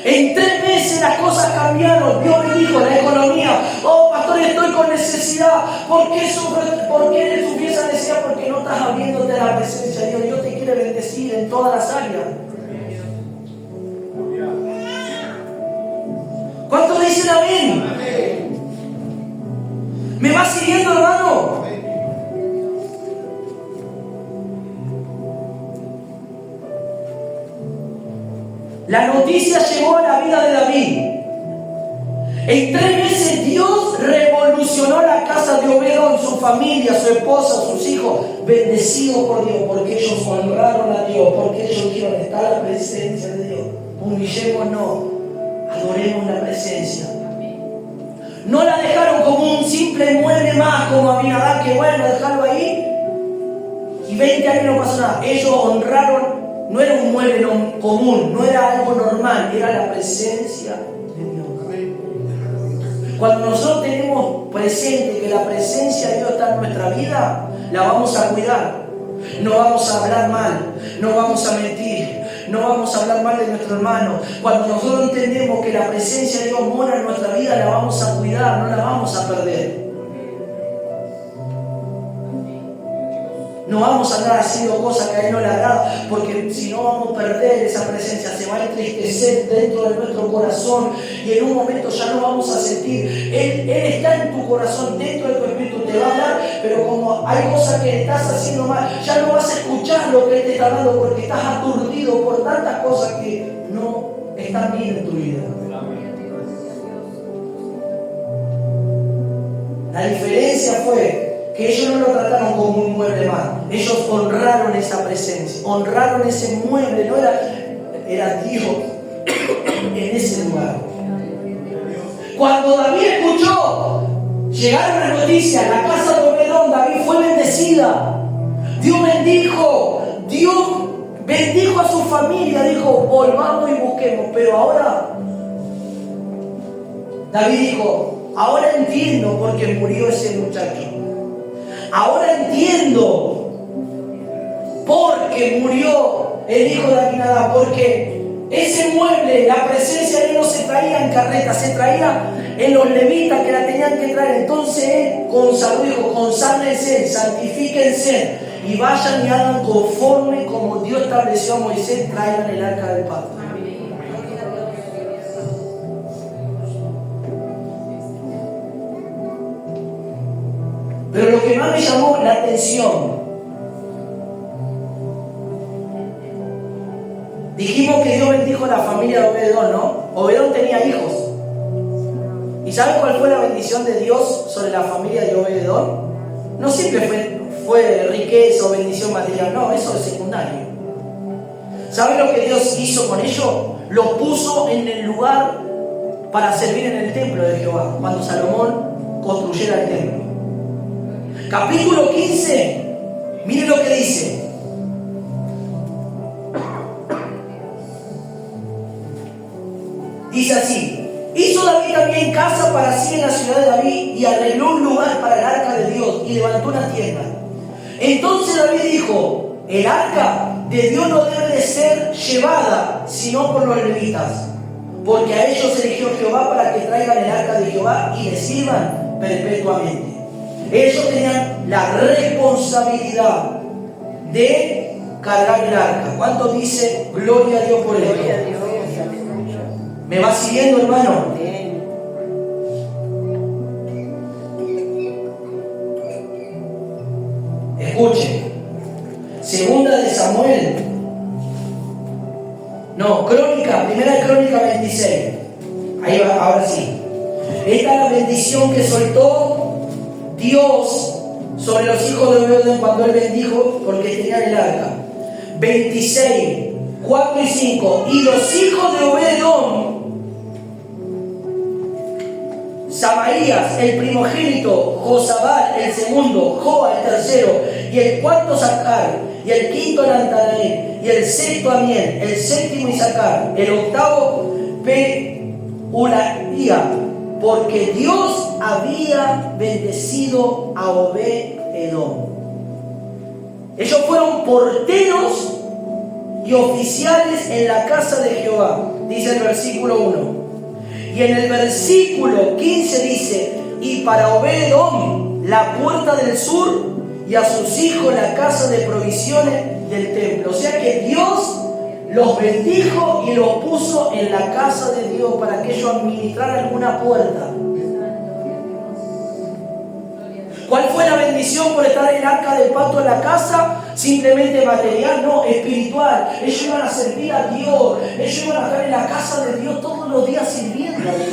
En 3 meses las cosas cambiaron. Dios bendijo la economía. Oh, pastor, estoy con necesidad. ¿Por qué sufrí esa necesidad? Porque no estás abriéndote a la presencia de Dios. Dios te quiere bendecir en todas las áreas. ¿Cuántos dicen amén? ¿Me va siguiendo, hermano? La noticia llegó a la vida de David. En 3 meses Dios revolucionó la casa de Obed-Edom, su familia, su esposa, sus hijos, bendecidos por Dios, porque ellos honraron a Dios, porque ellos quieren estar en la presencia de Dios. Humillémonos, adoremos la presencia. No la dejaron como un simple mueble más, como Abinadab, que bueno, dejarlo ahí y 20 años no pasó nada. Ellos honraron. No era un mueble común, no era algo normal, era la presencia de Dios. Cuando nosotros tenemos presente que la presencia de Dios está en nuestra vida, la vamos a cuidar. No vamos a hablar mal, no vamos a mentir, no vamos a hablar mal de nuestro hermano. Cuando nosotros entendemos que la presencia de Dios mora en nuestra vida, la vamos a cuidar, no la vamos a perder. No vamos a andar haciendo cosas que a Él no le agrada, porque si no vamos a perder esa presencia, se va a entristecer dentro de nuestro corazón y en un momento ya no vamos a sentir. Él está en tu corazón, dentro de tu espíritu, te va a hablar, pero como hay cosas que estás haciendo mal, ya no vas a escuchar lo que Él te está hablando porque estás aturdido por tantas cosas que no están bien en tu vida. La diferencia fue que ellos no lo trataron como un mueble más. Ellos honraron esa presencia, honraron ese mueble, no era Dios en ese lugar. Cuando David escuchó, llegaron las noticias, la casa de Obed-Edom, David fue bendecida. Dios bendijo a su familia, dijo, volvamos y busquemos. Pero ahora, David dijo, ahora entiendo por qué murió ese muchacho. Ahora entiendo por qué murió el hijo de Abinadab, porque ese mueble, la presencia de Dios no se traía en carreta, se traía en los levitas que la tenían que traer. Entonces él consagró, dijo, consárrense, santifíquense y vayan y hagan conforme como Dios estableció a Moisés, traigan el arca del pacto. Pero lo que más me llamó la atención, dijimos que Dios bendijo a la familia de Obed-Edom, ¿no? Obed-Edom tenía hijos. ¿Y saben cuál fue la bendición de Dios sobre la familia de Obed-Edom? No siempre fue riqueza o bendición material, no, eso es secundario. ¿Saben lo que Dios hizo con ellos? Los puso en el lugar para servir en el templo de Jehová, cuando Salomón construyera el templo. Capítulo 15, miren lo que dice. Dice así: hizo David también casa para sí en la ciudad de David y arregló un lugar para el arca de Dios y levantó una tienda. Entonces David dijo: el arca de Dios no debe de ser llevada sino por los levitas, porque a ellos eligió Jehová para que traigan el arca de Jehová y le sirvan perpetuamente. Ellos tenían la responsabilidad de cargar el arca. ¿Cuánto dice gloria a Dios por esto? Gloria a Dios. ¿Me va siguiendo, hermano? Amén. Escuche. Segunda de Samuel. No, primera de Crónica 26. Ahí va, ahora sí. Esta es la bendición que soltó Dios sobre los hijos de Obed cuando él bendijo porque tenían el arca. 26, 4 y 5. Y los hijos de Obed-Edom, Samaías el primogénito, Josabad el segundo, Joa el tercero, y el cuarto Sacar, y el quinto Nantanael, y el sexto Amiel, el séptimo Isacar, el octavo Peulaía, porque Dios había bendecido a Obed-Edom. Ellos fueron porteros y oficiales en la casa de Jehová, dice el versículo 1. Y en el versículo 15 dice: y para Obed-Edom la puerta del sur, y a sus hijos la casa de provisiones del templo. O sea que Dios los bendijo y los puso en la casa de Dios para que ellos administraran alguna puerta. ¿Cuál fue la bendición por estar en el arca del pacto en la casa? Simplemente material, no, espiritual. Ellos iban a servir a Dios. Ellos iban a estar en la casa de Dios todos los días sirviendo a Dios.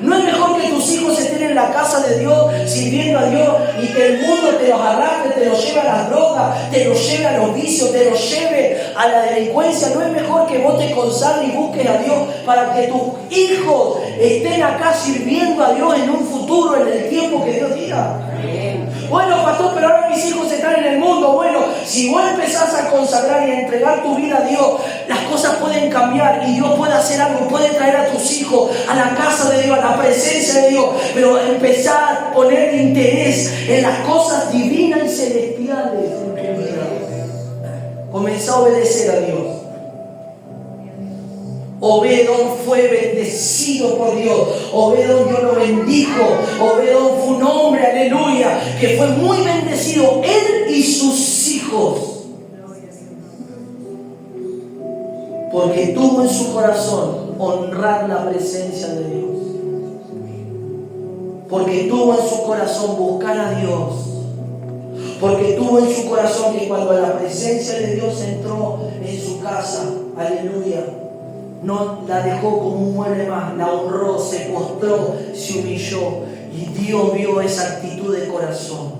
¿No es mejor que tus hijos estén en la casa de Dios sirviendo a Dios y que el mundo te los arrastre, te los lleve a las drogas, te los lleve a los vicios, te los lleve a la delincuencia? ¿No es mejor que vos te consagres y busques a Dios para que tus hijos estén acá sirviendo a Dios en un futuro, en el tiempo que Dios diga? Bueno, pastor, pero ahora mis hijos están en el mundo. Bueno, si vos empezás a consagrar y a entregar tu vida a Dios, las cosas pueden cambiar y Dios puede hacer algo, puede traer a tus hijos a la casa de Dios, a la presencia de Dios, pero empezar a poner interés en las cosas divinas y celestiales en tu vida. Comenzá a obedecer a Dios. Obed-Edom fue bendecido por Dios. Obed-Edom Dios lo bendijo. Obed-Edom fue un hombre, aleluya, que fue muy bendecido, él y sus hijos, porque tuvo en su corazón honrar la presencia de Dios, porque tuvo en su corazón buscar a Dios, porque tuvo en su corazón que cuando la presencia de Dios entró en su casa, aleluya, no la dejó como un mueble más, la honró, se postró, se humilló, y Dios vio esa actitud de corazón.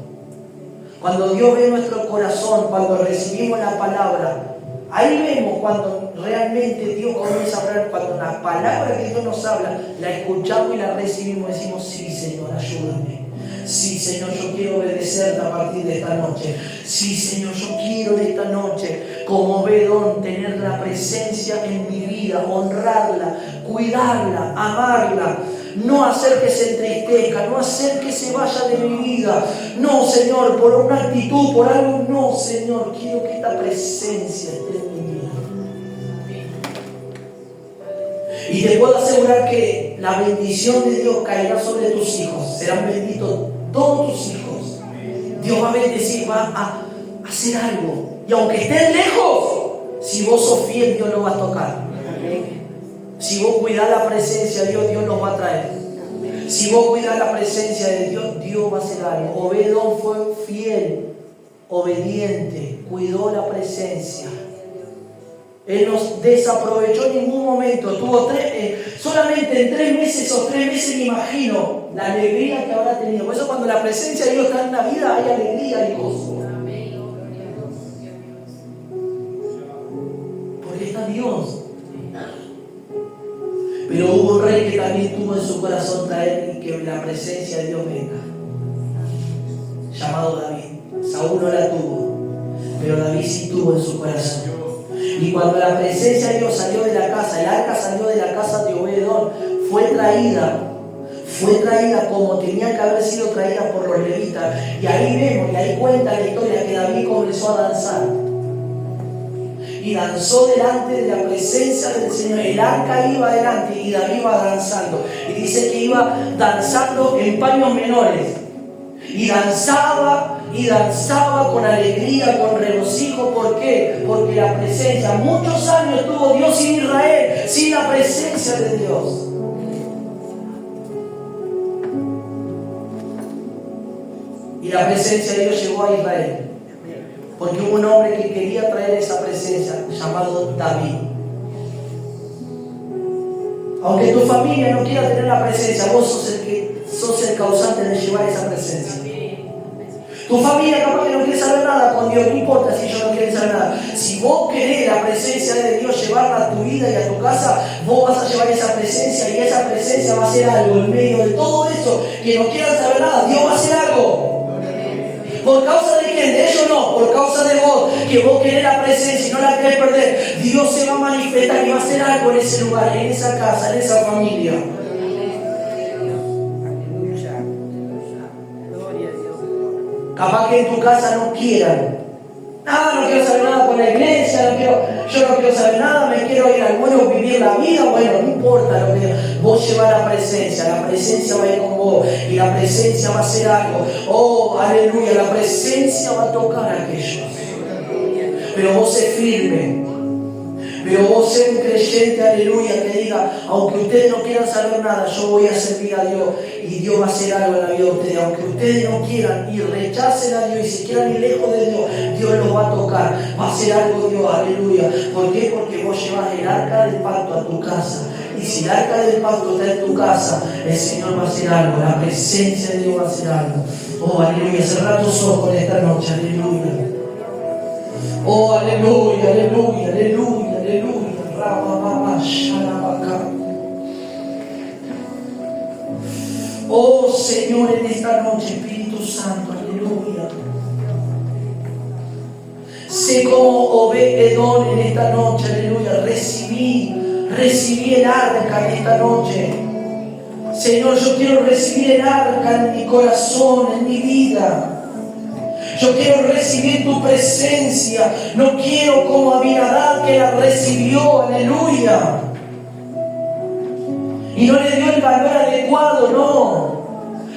Cuando Dios ve nuestro corazón, cuando recibimos la palabra, ahí vemos cuando realmente Dios comienza a hablar. Cuando la palabra que Dios nos habla, la escuchamos y la recibimos, decimos: sí, Señor, ayúdame. Sí, Señor, yo quiero obedecerte a partir de esta noche. Sí, Señor, yo quiero en esta noche, como Obed-Edom, tener la presencia en mi vida, honrarla, cuidarla, amarla. No hacer que se entristezca, no hacer que se vaya de mi vida. No, Señor, por una actitud, por algo. No, Señor, quiero que esta presencia esté en mi vida. Y te puedo asegurar que la bendición de Dios caerá sobre tus hijos. Serán benditos todos tus hijos. Dios va a bendecir, va a hacer algo. Y aunque estén lejos, si vos sos fiel, Dios lo va a tocar. Si vos cuidás la presencia de Dios, Dios nos va a traer. Si vos cuidás la presencia de Dios, Dios va a hacer algo. Obed-Edom fue fiel, obediente, cuidó la presencia. Él nos desaprovechó en ningún momento. Tuvo solamente en 3 meses, esos 3 meses, me imagino la alegría que habrá tenido. Por eso cuando la presencia de Dios está en la vida, hay alegría y gozo. Porque está Dios. Pero hubo un rey que también tuvo en su corazón traer que la presencia de Dios venga, llamado David. Saúl no la tuvo, pero David sí tuvo en su corazón. Y cuando la presencia de Dios salió de la casa, el arca salió de la casa de Obed-Edom, fue traída como tenía que haber sido traída por los levitas. Y ahí vemos, y ahí cuenta la historia que David comenzó a danzar. Y danzó delante de la presencia del Señor. El arca iba adelante y David iba danzando. Y dice que iba danzando en paños menores. Y danzaba con alegría, con regocijo. ¿Por qué? Porque la presencia, muchos años tuvo Dios en Israel sin la presencia de Dios. Y la presencia de Dios llegó a Israel. Porque hubo un hombre que quería traer esa presencia, llamado David. Aunque tu familia no quiera tener la presencia, vos sos el causante de llevar esa presencia. Tu familia capaz que no quiere saber nada con Dios, no importa si ellos no quieren saber nada. Si vos querés la presencia de Dios llevarla a tu vida y a tu casa, vos vas a llevar esa presencia y esa presencia va a hacer algo en medio de todo eso. Que no quieran saber nada, Dios va a hacer algo. ¿Por causa de quién? De ellos no, por causa de vos, que vos querés la presencia y no la querés perder. Dios se va a manifestar y va a hacer algo en ese lugar, en esa casa, en esa familia. Capaz que en tu casa no quieran. No quiero saber nada con la iglesia, yo no quiero saber nada, me quiero ir al bueno, vivir la vida. Bueno, no importa lo que vos llevas la presencia va a ir con vos y la presencia va a hacer algo. Oh, aleluya, la presencia va a tocar a aquellos. Pero vos sé firme. Pero vos sé un creyente, aleluya, que diga, aunque ustedes no quieran saber nada, yo voy a servir a Dios y Dios va a hacer algo en la vida de ustedes. Aunque ustedes no quieran y rechacen a Dios y se quieran ir lejos de Dios, Dios los va a tocar, va a hacer algo Dios, aleluya. ¿Por qué? Porque vos llevas el arca del pacto a tu casa. Y si el arca del pacto está en tu casa, el Señor va a hacer algo, la presencia de Dios va a hacer algo. Oh, aleluya, cerrá tus ojos en esta noche, aleluya. Oh, aleluya, aleluya, aleluya. Oh Señor, en esta noche, Espíritu Santo, aleluya. Sé como Obed-Edom en esta noche, aleluya. Recibí el arca en esta noche. Señor, yo quiero recibir el arca en mi corazón, en mi vida. Yo quiero recibir tu presencia. No quiero como Abinadab que la recibió, aleluya. Y no le dio el valor adecuado, no.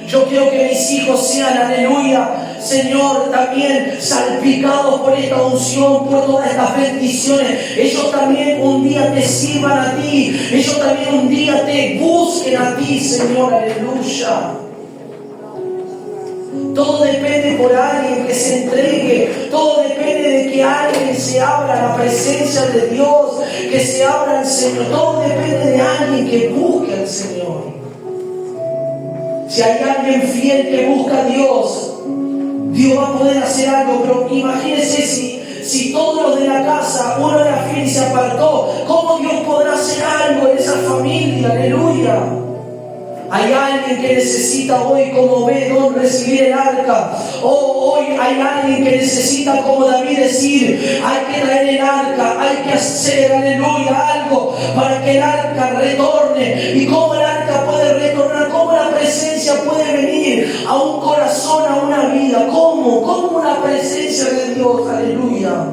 Yo quiero que mis hijos sean, aleluya, Señor, también salpicados por esta unción, por todas estas bendiciones. Ellos también un día te sirvan a ti. Ellos también un día te busquen a ti, Señor, aleluya. Todo depende por alguien que se entregue. Todo depende de que alguien se abra a la presencia de Dios, que se abra al Señor. Todo depende de alguien que busque al Señor. Si hay alguien fiel que busca a Dios, Dios va a poder hacer algo. Pero imagínense si todos los de la casa, uno era fiel y se apartó, ¿cómo Dios podrá hacer algo en esa familia? Aleluya. Hay alguien que necesita hoy, como Obed-Edom, recibir el arca. Hoy hay alguien que necesita, como David, decir, hay que traer el arca, hay que hacer, aleluya, algo para que el arca retorne. ¿Y cómo el arca puede retornar? ¿Cómo la presencia puede venir a un corazón, a una vida? ¿Cómo la presencia de Dios, aleluya,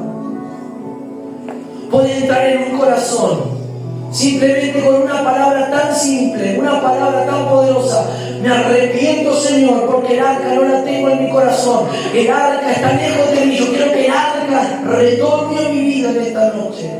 puede entrar en un corazón? Simplemente con una palabra tan simple, una palabra tan poderosa. Me arrepiento, Señor, porque el arca no la tengo en mi corazón. El arca está lejos de mí. Yo quiero que el arca retorne a mi vida en esta noche.